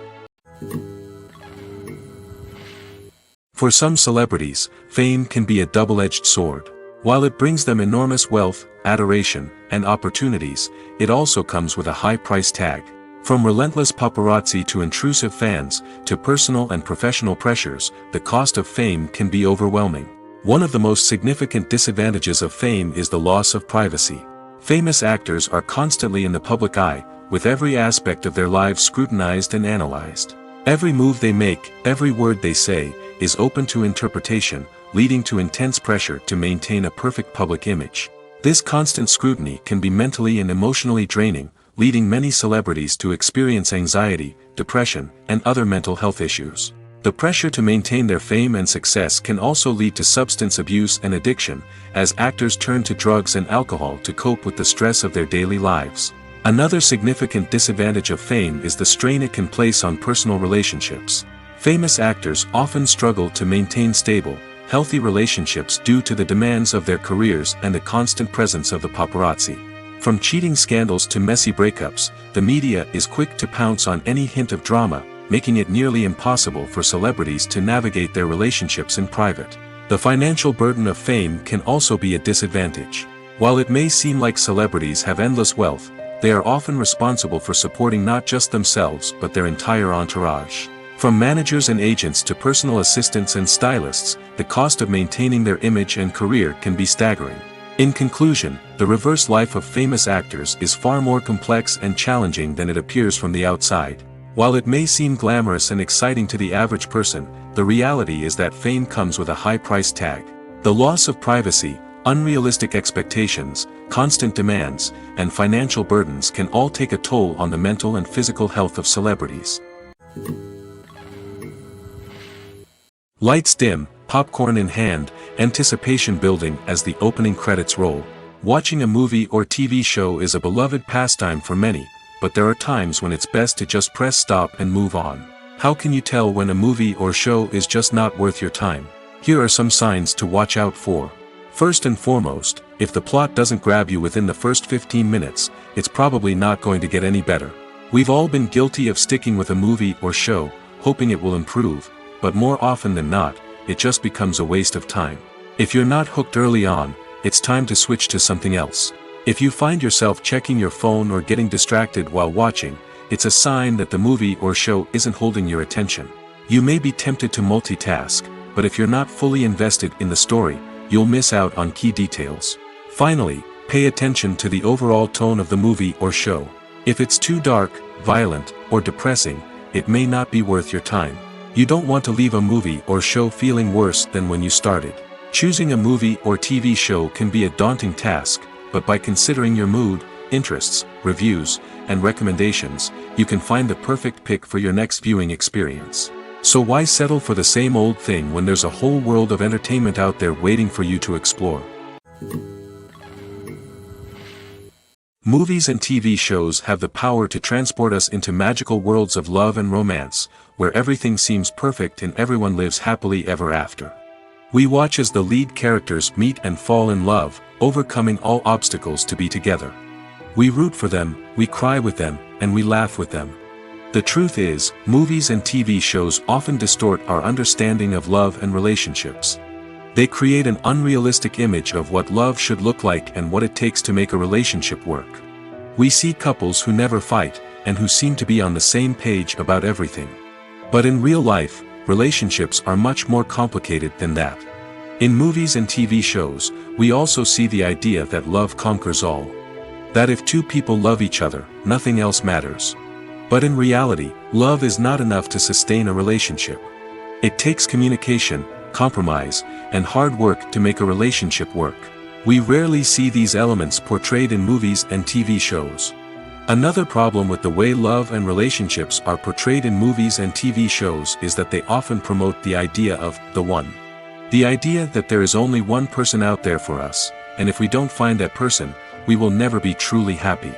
For some celebrities, fame can be a double-edged sword. While it brings them enormous wealth, adoration, and opportunities, it also comes with a high price tag. From relentless paparazzi to intrusive fans, to personal and professional pressures, the cost of fame can be overwhelming. One of the most significant disadvantages of fame is the loss of privacy. Famous actors are constantly in the public eye, with every aspect of their lives scrutinized and analyzed. Every move they make, every word they say, is open to interpretation, leading to intense pressure to maintain a perfect public image. This constant scrutiny can be mentally and emotionally draining, leading many celebrities to experience anxiety, depression, and other mental health issues. The pressure to maintain their fame and success can also lead to substance abuse and addiction, as actors turn to drugs and alcohol to cope with the stress of their daily lives. Another significant disadvantage of fame is the strain it can place on personal relationships. Famous actors often struggle to maintain stable, healthy relationships due to the demands of their careers and the constant presence of the paparazzi. From cheating scandals to messy breakups, the media is quick to pounce on any hint of drama, making it nearly impossible for celebrities to navigate their relationships in private. The financial burden of fame can also be a disadvantage. While it may seem like celebrities have endless wealth, they are often responsible for supporting not just themselves but their entire entourage. From managers and agents to personal assistants and stylists, the cost of maintaining their image and career can be staggering. In conclusion, the reverse life of famous actors is far more complex and challenging than it appears from the outside. While it may seem glamorous and exciting to the average person, the reality is that fame comes with a high price tag. The loss of privacy, unrealistic expectations, constant demands, and financial burdens can all take a toll on the mental and physical health of celebrities. Lights dim, popcorn in hand, anticipation building as the opening credits roll. Watching a movie or TV show is a beloved pastime for many, but there are times when it's best to just press stop and move on. How can you tell when a movie or show is just not worth your time? Here are some signs to watch out for. First and foremost, if the plot doesn't grab you within the first 15 minutes, it's probably not going to get any better. We've all been guilty of sticking with a movie or show, hoping it will improve, but more often than not, it just becomes a waste of time. If you're not hooked early on, it's time to switch to something else. If you find yourself checking your phone or getting distracted while watching, it's a sign that the movie or show isn't holding your attention. You may be tempted to multitask, but if you're not fully invested in the story, you'll miss out on key details. Finally, pay attention to the overall tone of the movie or show. If it's too dark, violent, or depressing, it may not be worth your time. You don't want to leave a movie or show feeling worse than when you started. Choosing a movie or TV show can be a daunting task, but by considering your mood, interests, reviews, and recommendations, you can find the perfect pick for your next viewing experience. So why settle for the same old thing when there's a whole world of entertainment out there waiting for you to explore? Movies and TV shows have the power to transport us into magical worlds of love and romance, where everything seems perfect and everyone lives happily ever after. We watch as the lead characters meet and fall in love, overcoming all obstacles to be together. We root for them, we cry with them, and we laugh with them. The truth is, movies and TV shows often distort our understanding of love and relationships. They create an unrealistic image of what love should look like and what it takes to make a relationship work. We see couples who never fight, and who seem to be on the same page about everything. But in real life, relationships are much more complicated than that. In movies and TV shows, we also see the idea that love conquers all. That if two people love each other, nothing else matters. But in reality, love is not enough to sustain a relationship. It takes communication, compromise, and hard work to make a relationship work. We rarely see these elements portrayed in movies and TV shows. Another problem with the way love and relationships are portrayed in movies and TV shows is that they often promote the idea of the one. The idea that there is only one person out there for us, and if we don't find that person, we will never be truly happy.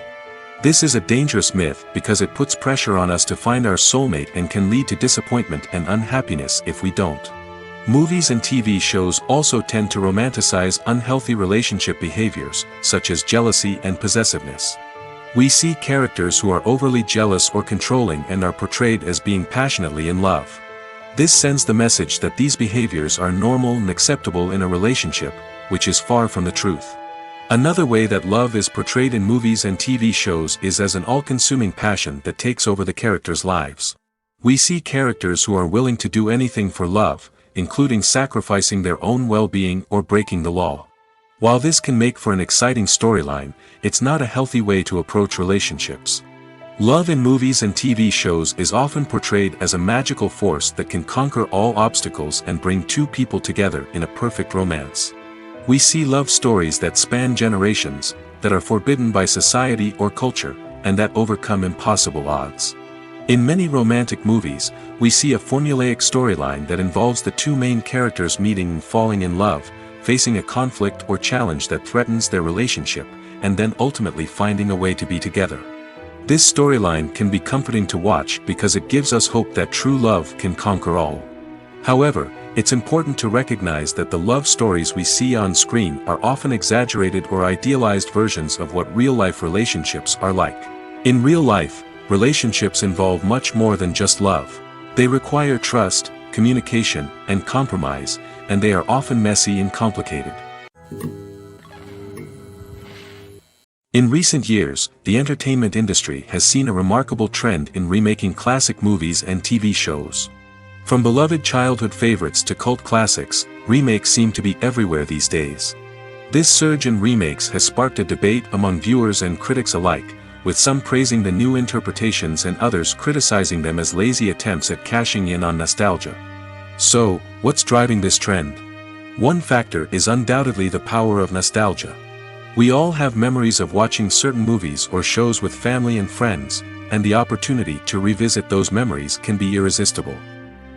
This is a dangerous myth because it puts pressure on us to find our soulmate and can lead to disappointment and unhappiness if we don't. Movies and TV shows also tend to romanticize unhealthy relationship behaviors, such as jealousy and possessiveness. We see characters who are overly jealous or controlling and are portrayed as being passionately in love. This sends the message that these behaviors are normal and acceptable in a relationship, which is far from the truth. Another way that love is portrayed in movies and TV shows is as an all-consuming passion that takes over the characters' lives. We see characters who are willing to do anything for love, including sacrificing their own well-being or breaking the law. While this can make for an exciting storyline, it's not a healthy way to approach relationships. Love in movies and TV shows is often portrayed as a magical force that can conquer all obstacles and bring two people together in a perfect romance. We see love stories that span generations, that are forbidden by society or culture, and that overcome impossible odds. In many romantic movies, we see a formulaic storyline that involves the two main characters meeting and falling in love, facing a conflict or challenge that threatens their relationship, and then ultimately finding a way to be together. This storyline can be comforting to watch because it gives us hope that true love can conquer all. However, it's important to recognize that the love stories we see on screen are often exaggerated or idealized versions of what real-life relationships are like. In real life, relationships involve much more than just love. They require trust, communication, and compromise, and they are often messy and complicated. In recent years, the entertainment industry has seen a remarkable trend in remaking classic movies and TV shows. From beloved childhood favorites to cult classics, remakes seem to be everywhere these days. This surge in remakes has sparked a debate among viewers and critics alike, with some praising the new interpretations and others criticizing them as lazy attempts at cashing in on nostalgia. So, what's driving this trend? One factor is undoubtedly the power of nostalgia. We all have memories of watching certain movies or shows with family and friends, and the opportunity to revisit those memories can be irresistible.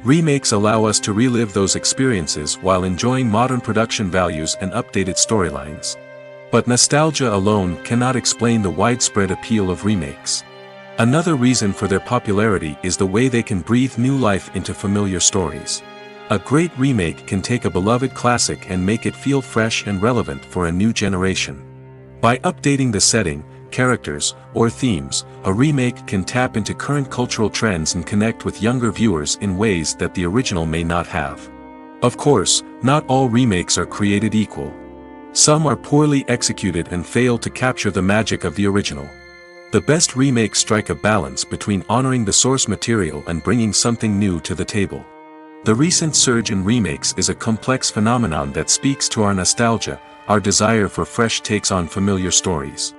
Remakes allow us to relive those experiences while enjoying modern production values and updated storylines. But nostalgia alone cannot explain the widespread appeal of remakes. Another reason for their popularity is the way they can breathe new life into familiar stories. A great remake can take a beloved classic and make it feel fresh and relevant for a new generation. By updating the setting, characters, or themes, a remake can tap into current cultural trends and connect with younger viewers in ways that the original may not have. Of course, not all remakes are created equal. Some are poorly executed and fail to capture the magic of the original. The best remakes strike a balance between honoring the source material and bringing something new to the table. The recent surge in remakes is a complex phenomenon that speaks to our nostalgia, our desire for fresh takes on familiar stories.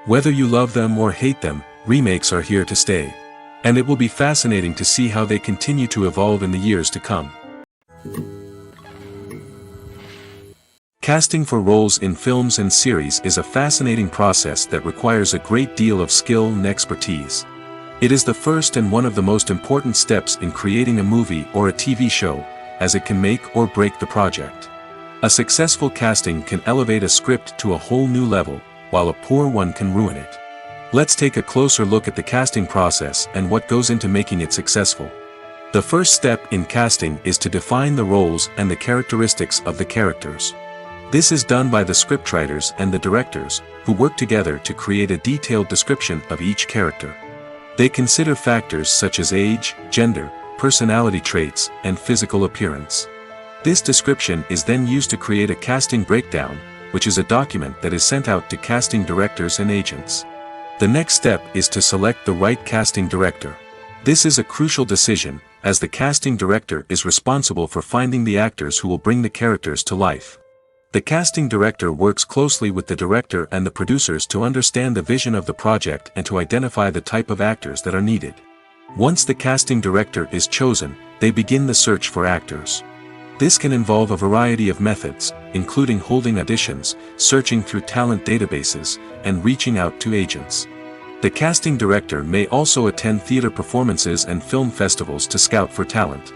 Whether you love them or hate them, remakes are here to stay. And it will be fascinating to see how they continue to evolve in the years to come. Casting for roles in films and series is a fascinating process that requires a great deal of skill and expertise. It is the first and one of the most important steps in creating a movie or a TV show, as it can make or break the project. A successful casting can elevate a script to a whole new level, while a poor one can ruin it. Let's take a closer look at the casting process and what goes into making it successful. The first step in casting is to define the roles and the characteristics of the characters. This is done by the scriptwriters and the directors, who work together to create a detailed description of each character. They consider factors such as age, gender, personality traits, and physical appearance. This description is then used to create a casting breakdown, which is a document that is sent out to casting directors and agents. The next step is to select the right casting director. This is a crucial decision, as the casting director is responsible for finding the actors who will bring the characters to life. The casting director works closely with the director and the producers to understand the vision of the project and to identify the type of actors that are needed. Once the casting director is chosen, they begin the search for actors. This can involve a variety of methods, including holding auditions, searching through talent databases, and reaching out to agents. The casting director may also attend theater performances and film festivals to scout for talent.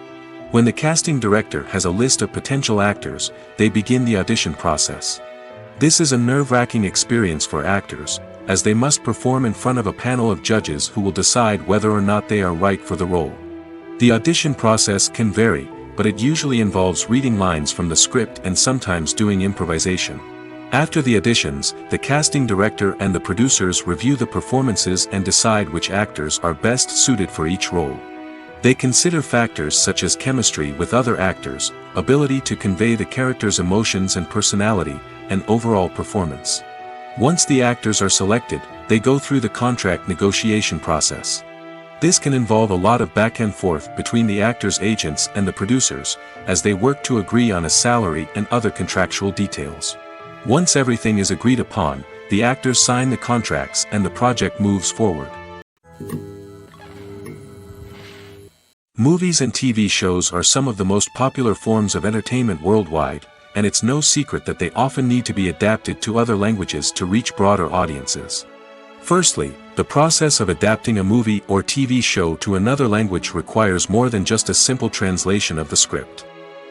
When the casting director has a list of potential actors, they begin the audition process. This is a nerve-wracking experience for actors, as they must perform in front of a panel of judges who will decide whether or not they are right for the role. The audition process can vary, but it usually involves reading lines from the script and sometimes doing improvisation. After the auditions, the casting director and the producers review the performances and decide which actors are best suited for each role. They consider factors such as chemistry with other actors, ability to convey the character's emotions and personality, and overall performance. Once the actors are selected, they go through the contract negotiation process. This can involve a lot of back and forth between the actors' agents and the producers, as they work to agree on a salary and other contractual details. Once everything is agreed upon, the actors sign the contracts and the project moves forward. Movies and TV shows are some of the most popular forms of entertainment worldwide, and it's no secret that they often need to be adapted to other languages to reach broader audiences. Firstly, the process of adapting a movie or TV show to another language requires more than just a simple translation of the script.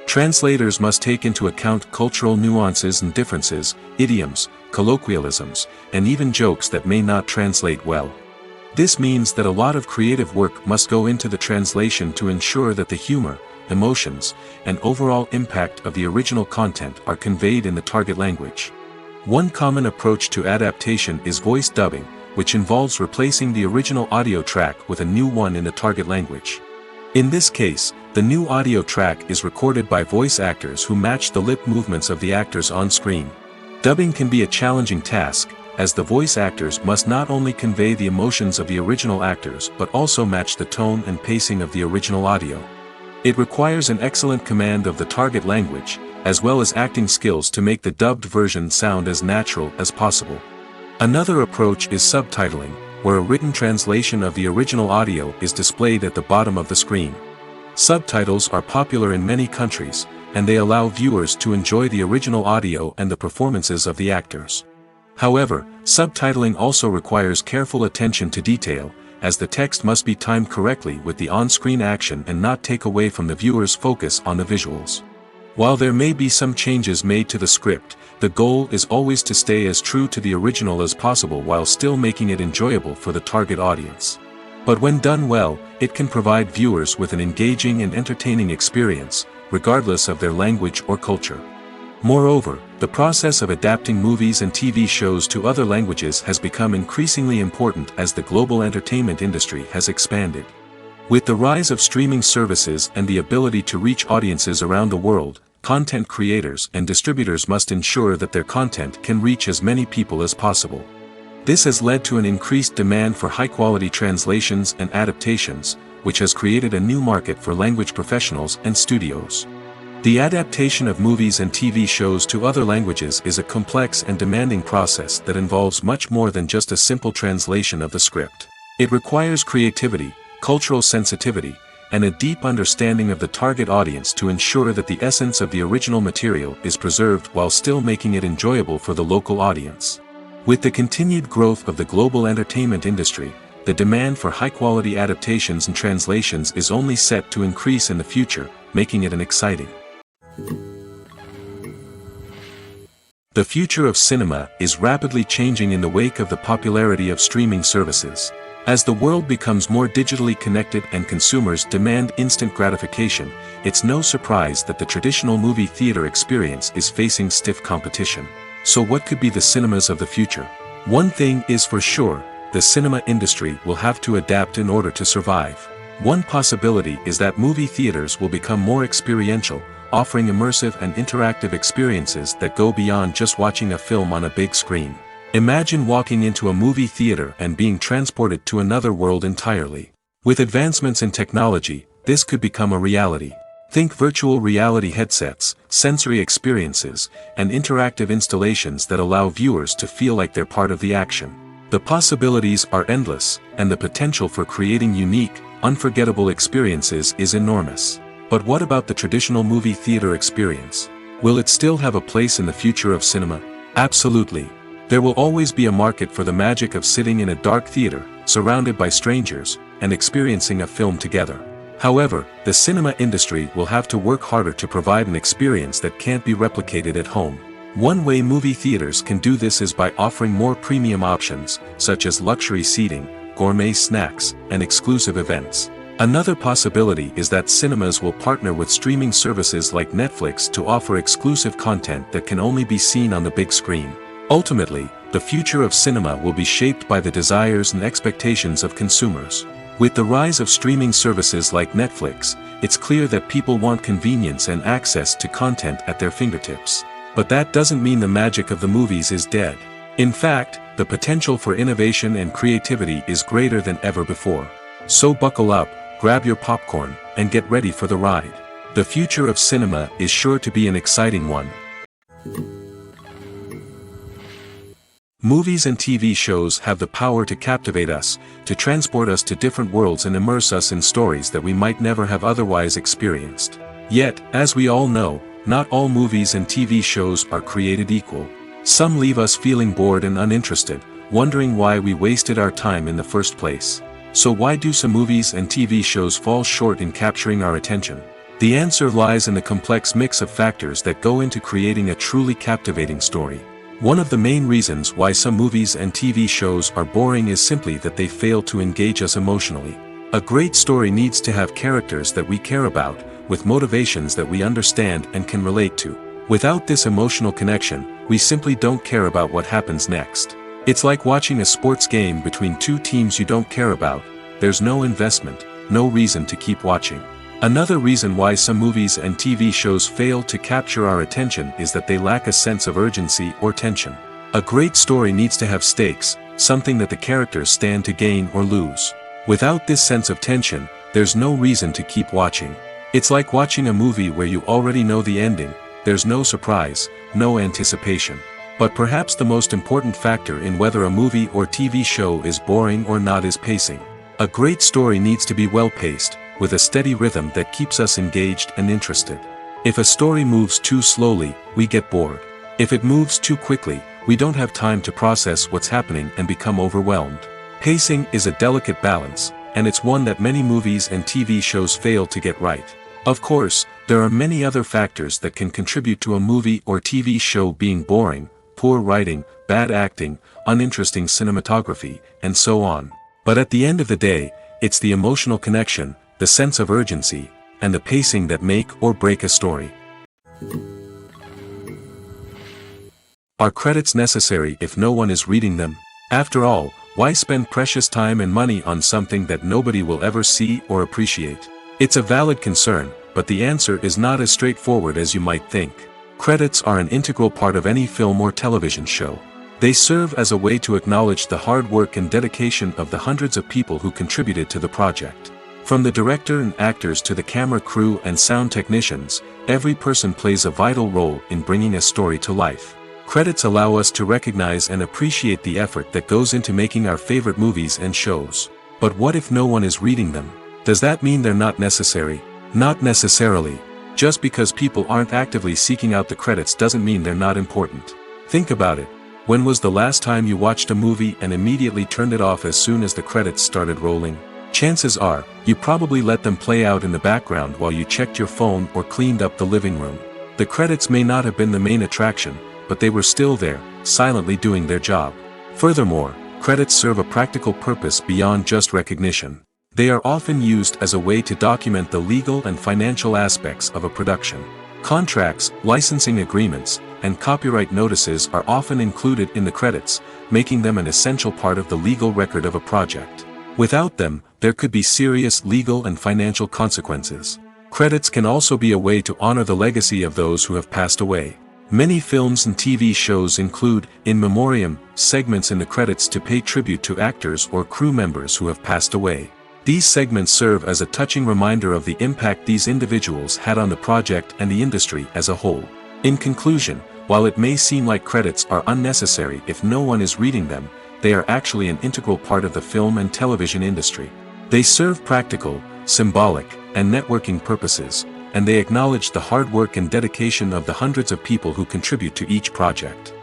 Translators must take into account cultural nuances and differences, idioms, colloquialisms, and even jokes that may not translate well. This means that a lot of creative work must go into the translation to ensure that the humor, emotions, and overall impact of the original content are conveyed in the target language. One common approach to adaptation is voice dubbing, which involves replacing the original audio track with a new one in the target language. In this case, the new audio track is recorded by voice actors who match the lip movements of the actors on screen. Dubbing can be a challenging task, as the voice actors must not only convey the emotions of the original actors but also match the tone and pacing of the original audio. It requires an excellent command of the target language, as well as acting skills to make the dubbed version sound as natural as possible. Another approach is subtitling, where a written translation of the original audio is displayed at the bottom of the screen. Subtitles are popular in many countries, and they allow viewers to enjoy the original audio and the performances of the actors. However, subtitling also requires careful attention to detail, as the text must be timed correctly with the on-screen action and not take away from the viewer's focus on the visuals. While there may be some changes made to the script, the goal is always to stay as true to the original as possible while still making it enjoyable for the target audience. But when done well, it can provide viewers with an engaging and entertaining experience, regardless of their language or culture. Moreover, the process of adapting movies and TV shows to other languages has become increasingly important as the global entertainment industry has expanded. With the rise of streaming services and the ability to reach audiences around the world, content creators and distributors must ensure that their content can reach as many people as possible. This has led to an increased demand for high-quality translations and adaptations, which has created a new market for language professionals and studios. The adaptation of movies and TV shows to other languages is a complex and demanding process that involves much more than just a simple translation of the script. It requires creativity, cultural sensitivity, and a deep understanding of the target audience to ensure that the essence of the original material is preserved while still making it enjoyable for the local audience. With the continued growth of the global entertainment industry, the demand for high-quality adaptations and translations is only set to increase in the future, making it an exciting. The future of cinema is rapidly changing in the wake of the popularity of streaming services. As the world becomes more digitally connected and consumers demand instant gratification, it's no surprise that the traditional movie theater experience is facing stiff competition. So what could be the cinemas of the future? One thing is for sure, the cinema industry will have to adapt in order to survive. One possibility is that movie theaters will become more experiential, offering immersive and interactive experiences that go beyond just watching a film on a big screen. Imagine walking into a movie theater and being transported to another world entirely. With advancements in technology, this could become a reality. Think virtual reality headsets, sensory experiences, and interactive installations that allow viewers to feel like they're part of the action. The possibilities are endless, and the potential for creating unique, unforgettable experiences is enormous. But what about the traditional movie theater experience? Will it still have a place in the future of cinema? Absolutely. There will always be a market for the magic of sitting in a dark theater, surrounded by strangers, and experiencing a film together. However, the cinema industry will have to work harder to provide an experience that can't be replicated at home. One way movie theaters can do this is by offering more premium options, such as luxury seating, gourmet snacks, and exclusive events. Another possibility is that cinemas will partner with streaming services like Netflix to offer exclusive content that can only be seen on the big screen. Ultimately, the future of cinema will be shaped by the desires and expectations of consumers. With the rise of streaming services like Netflix, it's clear that people want convenience and access to content at their fingertips. But that doesn't mean the magic of the movies is dead. In fact, the potential for innovation and creativity is greater than ever before. So buckle up, grab your popcorn, and get ready for the ride. The future of cinema is sure to be an exciting one. Movies and TV shows have the power to captivate us, to transport us to different worlds and immerse us in stories that we might never have otherwise experienced. Yet, as we all know, not all movies and TV shows are created equal. Some leave us feeling bored and uninterested, wondering why we wasted our time in the first place. So why do some movies and TV shows fall short in capturing our attention? The answer lies in the complex mix of factors that go into creating a truly captivating story. One of the main reasons why some movies and TV shows are boring is simply that they fail to engage us emotionally. A great story needs to have characters that we care about, with motivations that we understand and can relate to. Without this emotional connection, we simply don't care about what happens next. It's like watching a sports game between two teams you don't care about. There's no investment, no reason to keep watching. Another reason why some movies and TV shows fail to capture our attention is that they lack a sense of urgency or tension. A great story needs to have stakes, something that the characters stand to gain or lose. Without this sense of tension, there's no reason to keep watching. It's like watching a movie where you already know the ending, there's no surprise, no anticipation. But perhaps the most important factor in whether a movie or TV show is boring or not is pacing. A great story needs to be well-paced, with a steady rhythm that keeps us engaged and interested. If a story moves too slowly, we get bored. If it moves too quickly, we don't have time to process what's happening and become overwhelmed. Pacing is a delicate balance, and it's one that many movies and TV shows fail to get right. Of course, there are many other factors that can contribute to a movie or TV show being boring: poor writing, bad acting, uninteresting cinematography, and so on. But at the end of the day, it's the emotional connection, the sense of urgency, and the pacing that make or break a story. Are credits necessary if no one is reading them? After all, why spend precious time and money on something that nobody will ever see or appreciate? It's a valid concern, but the answer is not as straightforward as you might think. Credits are an integral part of any film or television show. They serve as a way to acknowledge the hard work and dedication of the hundreds of people who contributed to the project. From the director and actors to the camera crew and sound technicians, every person plays a vital role in bringing a story to life. Credits allow us to recognize and appreciate the effort that goes into making our favorite movies and shows. But what if no one is reading them? Does that mean they're not necessary? Not necessarily. Just because people aren't actively seeking out the credits doesn't mean they're not important. Think about it. When was the last time you watched a movie and immediately turned it off as soon as the credits started rolling? Chances are, you probably let them play out in the background while you checked your phone or cleaned up the living room. The credits may not have been the main attraction, but they were still there, silently doing their job. Furthermore, credits serve a practical purpose beyond just recognition. They are often used as a way to document the legal and financial aspects of a production. Contracts, licensing agreements, and copyright notices are often included in the credits, making them an essential part of the legal record of a project. Without them, there could be serious legal and financial consequences. Credits can also be a way to honor the legacy of those who have passed away. Many films and TV shows include, in memoriam, segments in the credits to pay tribute to actors or crew members who have passed away. These segments serve as a touching reminder of the impact these individuals had on the project and the industry as a whole. In conclusion, while it may seem like credits are unnecessary if no one is reading them, they are actually an integral part of the film and television industry. They serve practical, symbolic, and networking purposes, and they acknowledge the hard work and dedication of the hundreds of people who contribute to each project.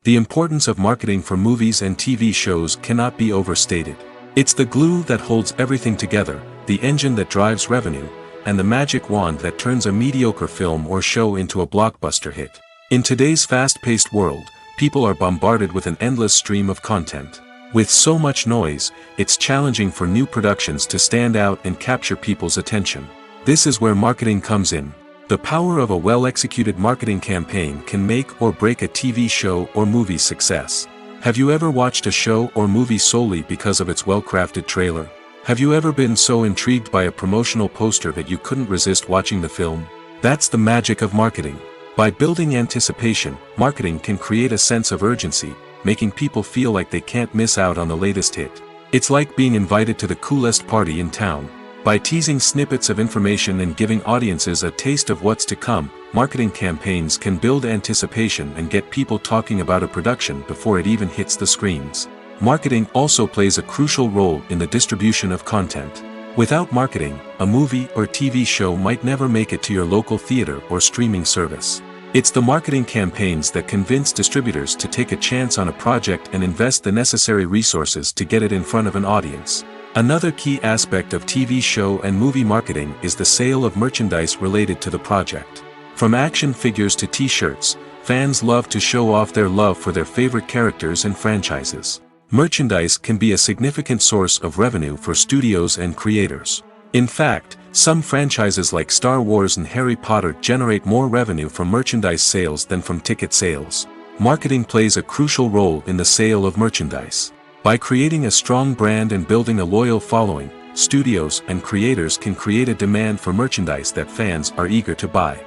The importance of marketing for movies and TV shows cannot be overstated. It's the glue that holds everything together, the engine that drives revenue, and the magic wand that turns a mediocre film or show into a blockbuster hit. In today's fast-paced world, people are bombarded with an endless stream of content. With so much noise, it's challenging for new productions to stand out and capture people's attention. This is where marketing comes in. The power of a well-executed marketing campaign can make or break a TV show or movie's success. Have you ever watched a show or movie solely because of its well-crafted trailer? Have you ever been so intrigued by a promotional poster that you couldn't resist watching the film? That's the magic of marketing. By building anticipation, marketing can create a sense of urgency, making people feel like they can't miss out on the latest hit. It's like being invited to the coolest party in town. By teasing snippets of information and giving audiences a taste of what's to come, marketing campaigns can build anticipation and get people talking about a production before it even hits the screens. Marketing also plays a crucial role in the distribution of content. Without marketing, a movie or TV show might never make it to your local theater or streaming service. It's the marketing campaigns that convince distributors to take a chance on a project and invest the necessary resources to get it in front of an audience. Another key aspect of TV show and movie marketing is the sale of merchandise related to the project. From action figures to t-shirts, fans love to show off their love for their favorite characters and franchises. Merchandise can be a significant source of revenue for studios and creators. In fact, some franchises like Star Wars and Harry Potter generate more revenue from merchandise sales than from ticket sales. Marketing plays a crucial role in the sale of merchandise. By creating a strong brand and building a loyal following, studios and creators can create a demand for merchandise that fans are eager to buy.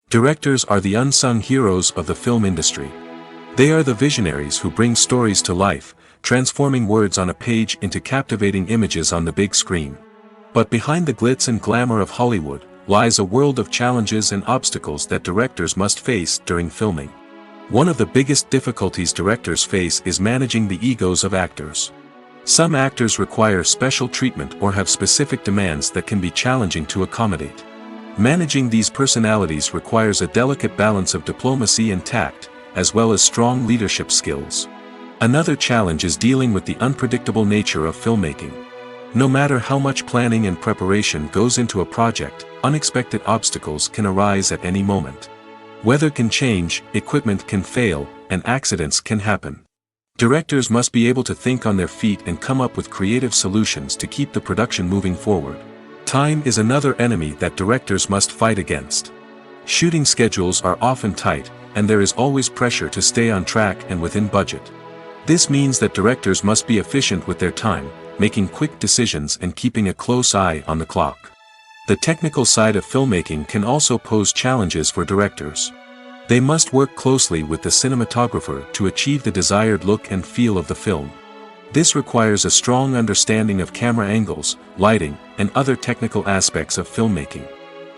Directors are the unsung heroes of the film industry. They are the visionaries who bring stories to life, transforming words on a page into captivating images on the big screen. But behind the glitz and glamour of Hollywood, lies a world of challenges and obstacles that directors must face during filming. One of the biggest difficulties directors face is managing the egos of actors. Some actors require special treatment or have specific demands that can be challenging to accommodate. Managing these personalities requires a delicate balance of diplomacy and tact, as well as strong leadership skills. Another challenge is dealing with the unpredictable nature of filmmaking. No matter how much planning and preparation goes into a project, unexpected obstacles can arise at any moment. Weather can change, equipment can fail, and accidents can happen. Directors must be able to think on their feet and come up with creative solutions to keep the production moving forward. Time is another enemy that directors must fight against. Shooting schedules are often tight, and there is always pressure to stay on track and within budget. This means that directors must be efficient with their time, making quick decisions and keeping a close eye on the clock. The technical side of filmmaking can also pose challenges for directors. They must work closely with the cinematographer to achieve the desired look and feel of the film. This requires a strong understanding of camera angles, lighting, and other technical aspects of filmmaking.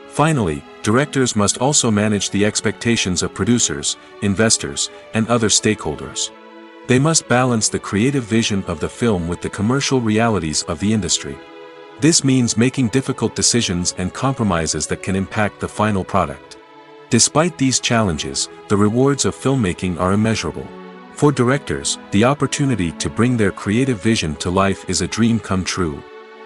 Finally, directors must also manage the expectations of producers, investors, and other stakeholders. They must balance the creative vision of the film with the commercial realities of the industry. This means making difficult decisions and compromises that can impact the final product. Despite these challenges, the rewards of filmmaking are immeasurable. For directors, the opportunity to bring their creative vision to life is a dream come true.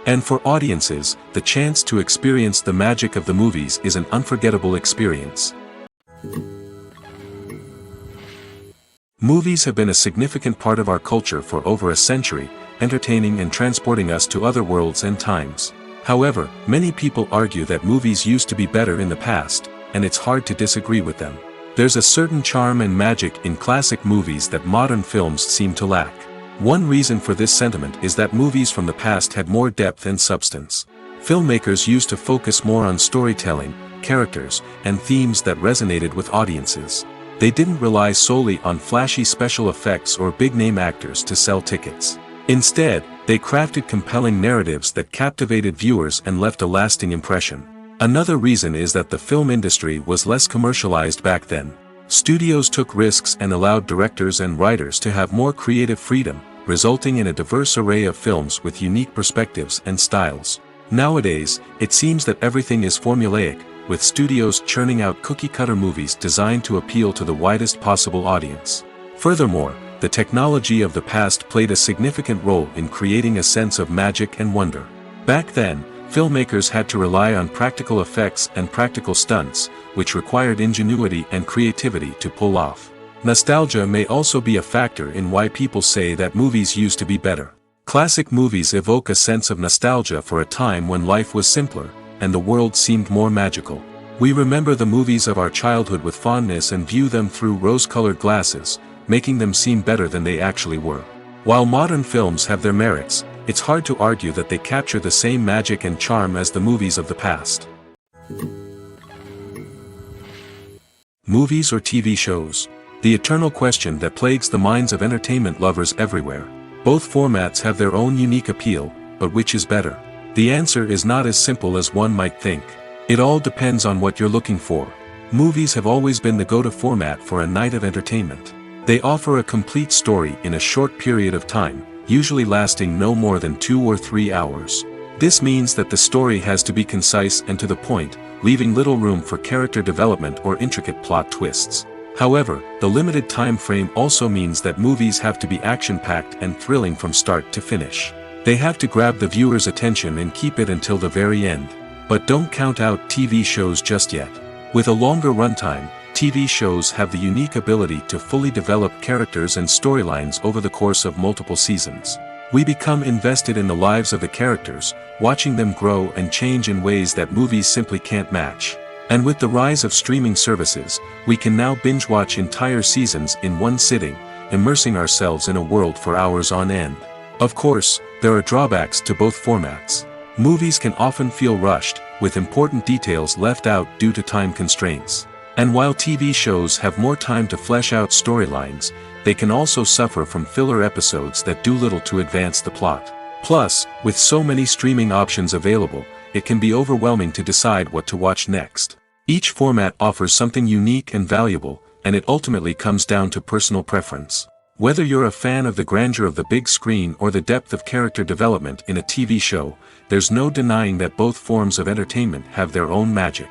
And for audiences, the chance to experience the magic of the movies is an unforgettable experience. Movies have been a significant part of our culture for over a century, entertaining and transporting us to other worlds and times. However, many people argue that movies used to be better in the past, and it's hard to disagree with them. There's a certain charm and magic in classic movies that modern films seem to lack. One reason for this sentiment is that movies from the past had more depth and substance. Filmmakers used to focus more on storytelling, characters, and themes that resonated with audiences. They didn't rely solely on flashy special effects or big-name actors to sell tickets. Instead, they crafted compelling narratives that captivated viewers and left a lasting impression. Another reason is that the film industry was less commercialized back then. Studios took risks and allowed directors and writers to have more creative freedom, resulting in a diverse array of films with unique perspectives and styles. Nowadays, it seems that everything is formulaic, with studios churning out cookie-cutter movies designed to appeal to the widest possible audience. Furthermore, the technology of the past played a significant role in creating a sense of magic and wonder. Back then, filmmakers had to rely on practical effects and practical stunts, which required ingenuity and creativity to pull off. Nostalgia may also be a factor in why people say that movies used to be better. Classic movies evoke a sense of nostalgia for a time when life was simpler, and the world seemed more magical. We remember the movies of our childhood with fondness and view them through rose-colored glasses, making them seem better than they actually were. While modern films have their merits, it's hard to argue that they capture the same magic and charm as the movies of the past. Movies or TV shows? The eternal question that plagues the minds of entertainment lovers everywhere. Both formats have their own unique appeal, but which is better? The answer is not as simple as one might think. It all depends on what you're looking for. Movies have always been the go-to format for a night of entertainment. They offer a complete story in a short period of time, usually lasting no more than 2 or 3 hours. This means that the story has to be concise and to the point, leaving little room for character development or intricate plot twists. However, the limited time frame also means that movies have to be action-packed and thrilling from start to finish. They have to grab the viewer's attention and keep it until the very end. But don't count out TV shows just yet. With a longer runtime, TV shows have the unique ability to fully develop characters and storylines over the course of multiple seasons. We become invested in the lives of the characters, watching them grow and change in ways that movies simply can't match. And with the rise of streaming services, we can now binge-watch entire seasons in one sitting, immersing ourselves in a world for hours on end. Of course, there are drawbacks to both formats. Movies can often feel rushed, with important details left out due to time constraints. And while TV shows have more time to flesh out storylines, they can also suffer from filler episodes that do little to advance the plot. Plus, with so many streaming options available, it can be overwhelming to decide what to watch next. Each format offers something unique and valuable, and it ultimately comes down to personal preference. Whether you're a fan of the grandeur of the big screen or the depth of character development in a TV show, there's no denying that both forms of entertainment have their own magic.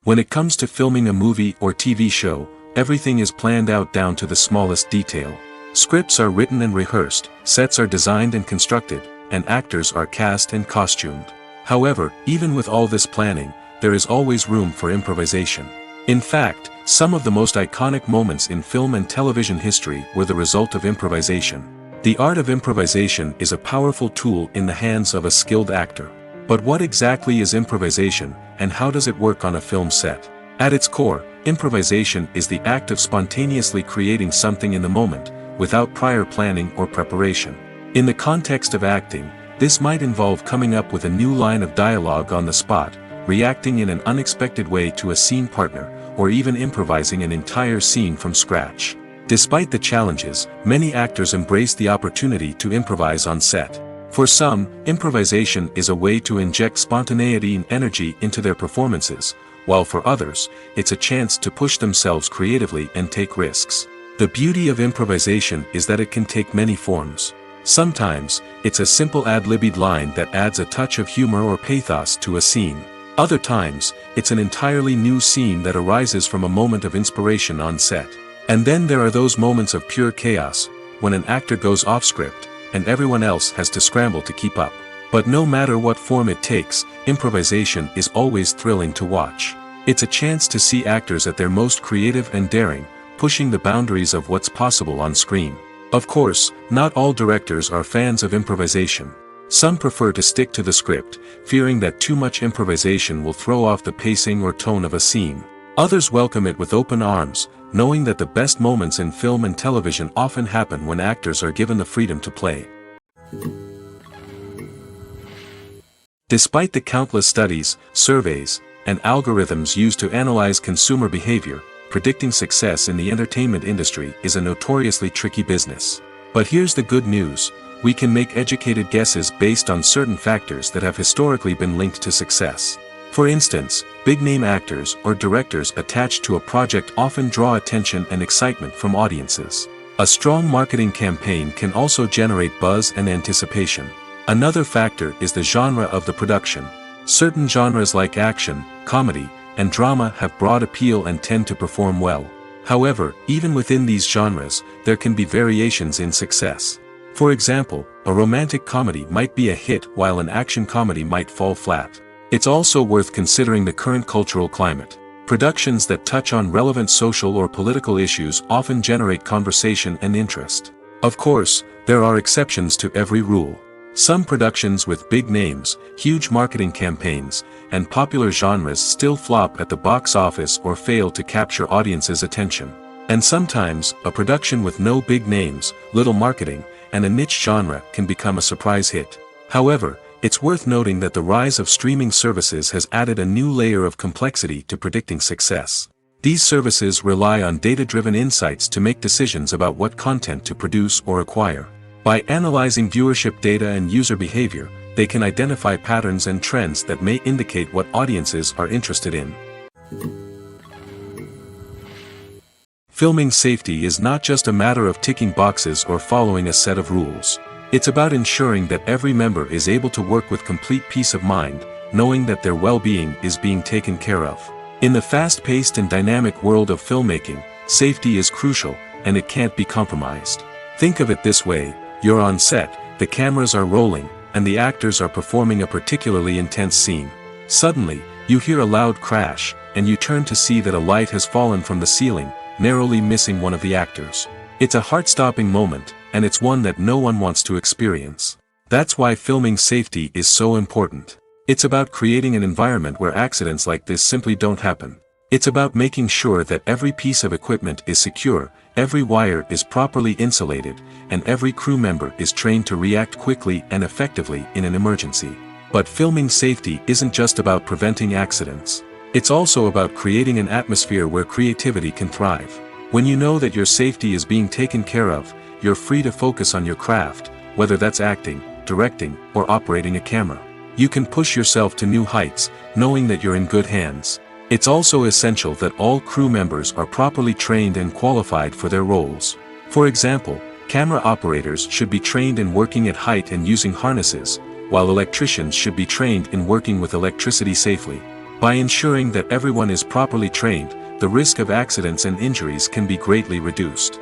When it comes to filming a movie or TV show, everything is planned out down to the smallest detail. Scripts are written and rehearsed, sets are designed and constructed, and actors are cast and costumed. However, even with all this planning, there is always room for improvisation. In fact, some of the most iconic moments in film and television history were the result of improvisation. The art of improvisation is a powerful tool in the hands of a skilled actor. But what exactly is improvisation, and how does it work on a film set? At its core, improvisation is the act of spontaneously creating something in the moment, without prior planning or preparation. In the context of acting, This might involve coming up with a new line of dialogue on the spot, reacting in an unexpected way to a scene partner, or even improvising an entire scene from scratch. Despite the challenges, many actors embrace the opportunity to improvise on set. For some, improvisation is a way to inject spontaneity and energy into their performances, while for others, it's a chance to push themselves creatively and take risks. The beauty of improvisation is that it can take many forms. Sometimes, it's a simple ad-libbed line that adds a touch of humor or pathos to a scene. Other times, it's an entirely new scene that arises from a moment of inspiration on set. And then there are those moments of pure chaos, when an actor goes off script, and everyone else has to scramble to keep up. But no matter what form it takes, improvisation is always thrilling to watch. It's a chance to see actors at their most creative and daring, pushing the boundaries of what's possible on screen. Of course, not all directors are fans of improvisation. Some prefer to stick to the script, fearing that too much improvisation will throw off the pacing or tone of a scene. Others welcome it with open arms, knowing that the best moments in film and television often happen when actors are given the freedom to play. Despite the countless studies, surveys, and algorithms used to analyze consumer behavior, predicting success in the entertainment industry is a notoriously tricky business. But here's the good news: we can make educated guesses based on certain factors that have historically been linked to success. For instance, big-name actors or directors attached to a project often draw attention and excitement from audiences. A strong marketing campaign can also generate buzz and anticipation. Another factor is the genre of the production. Certain genres like action, comedy, and drama have broad appeal and tend to perform well. However, even within these genres, there can be variations in success. For example, a romantic comedy might be a hit while an action comedy might fall flat. It's also worth considering the current cultural climate. Productions that touch on relevant social or political issues often generate conversation and interest. Of course, there are exceptions to every rule. Some productions with big names, huge marketing campaigns, and popular genres still flop at the box office or fail to capture audiences' attention. And sometimes, a production with no big names, little marketing, and a niche genre can become a surprise hit. However, it's worth noting that the rise of streaming services has added a new layer of complexity to predicting success. These services rely on data-driven insights to make decisions about what content to produce or acquire. By analyzing viewership data and user behavior, they can identify patterns and trends that may indicate what audiences are interested in. Filming safety is not just a matter of ticking boxes or following a set of rules. It's about ensuring that every member is able to work with complete peace of mind, knowing that their well-being is being taken care of. In the fast-paced and dynamic world of filmmaking, safety is crucial, and it can't be compromised. Think of it this way: you're on set, the cameras are rolling, and the actors are performing a particularly intense scene. Suddenly, you hear a loud crash, and you turn to see that a light has fallen from the ceiling, narrowly missing one of the actors. It's a heart-stopping moment, and it's one that no one wants to experience. That's why filming safety is so important. It's about creating an environment where accidents like this simply don't happen. It's about making sure that every piece of equipment is secure, every wire is properly insulated, and every crew member is trained to react quickly and effectively in an emergency. But filming safety isn't just about preventing accidents. It's also about creating an atmosphere where creativity can thrive. When you know that your safety is being taken care of, you're free to focus on your craft, whether that's acting, directing, or operating a camera. You can push yourself to new heights, knowing that you're in good hands. It's also essential that all crew members are properly trained and qualified for their roles. For example, camera operators should be trained in working at height and using harnesses, while electricians should be trained in working with electricity safely. By ensuring that everyone is properly trained, the risk of accidents and injuries can be greatly reduced.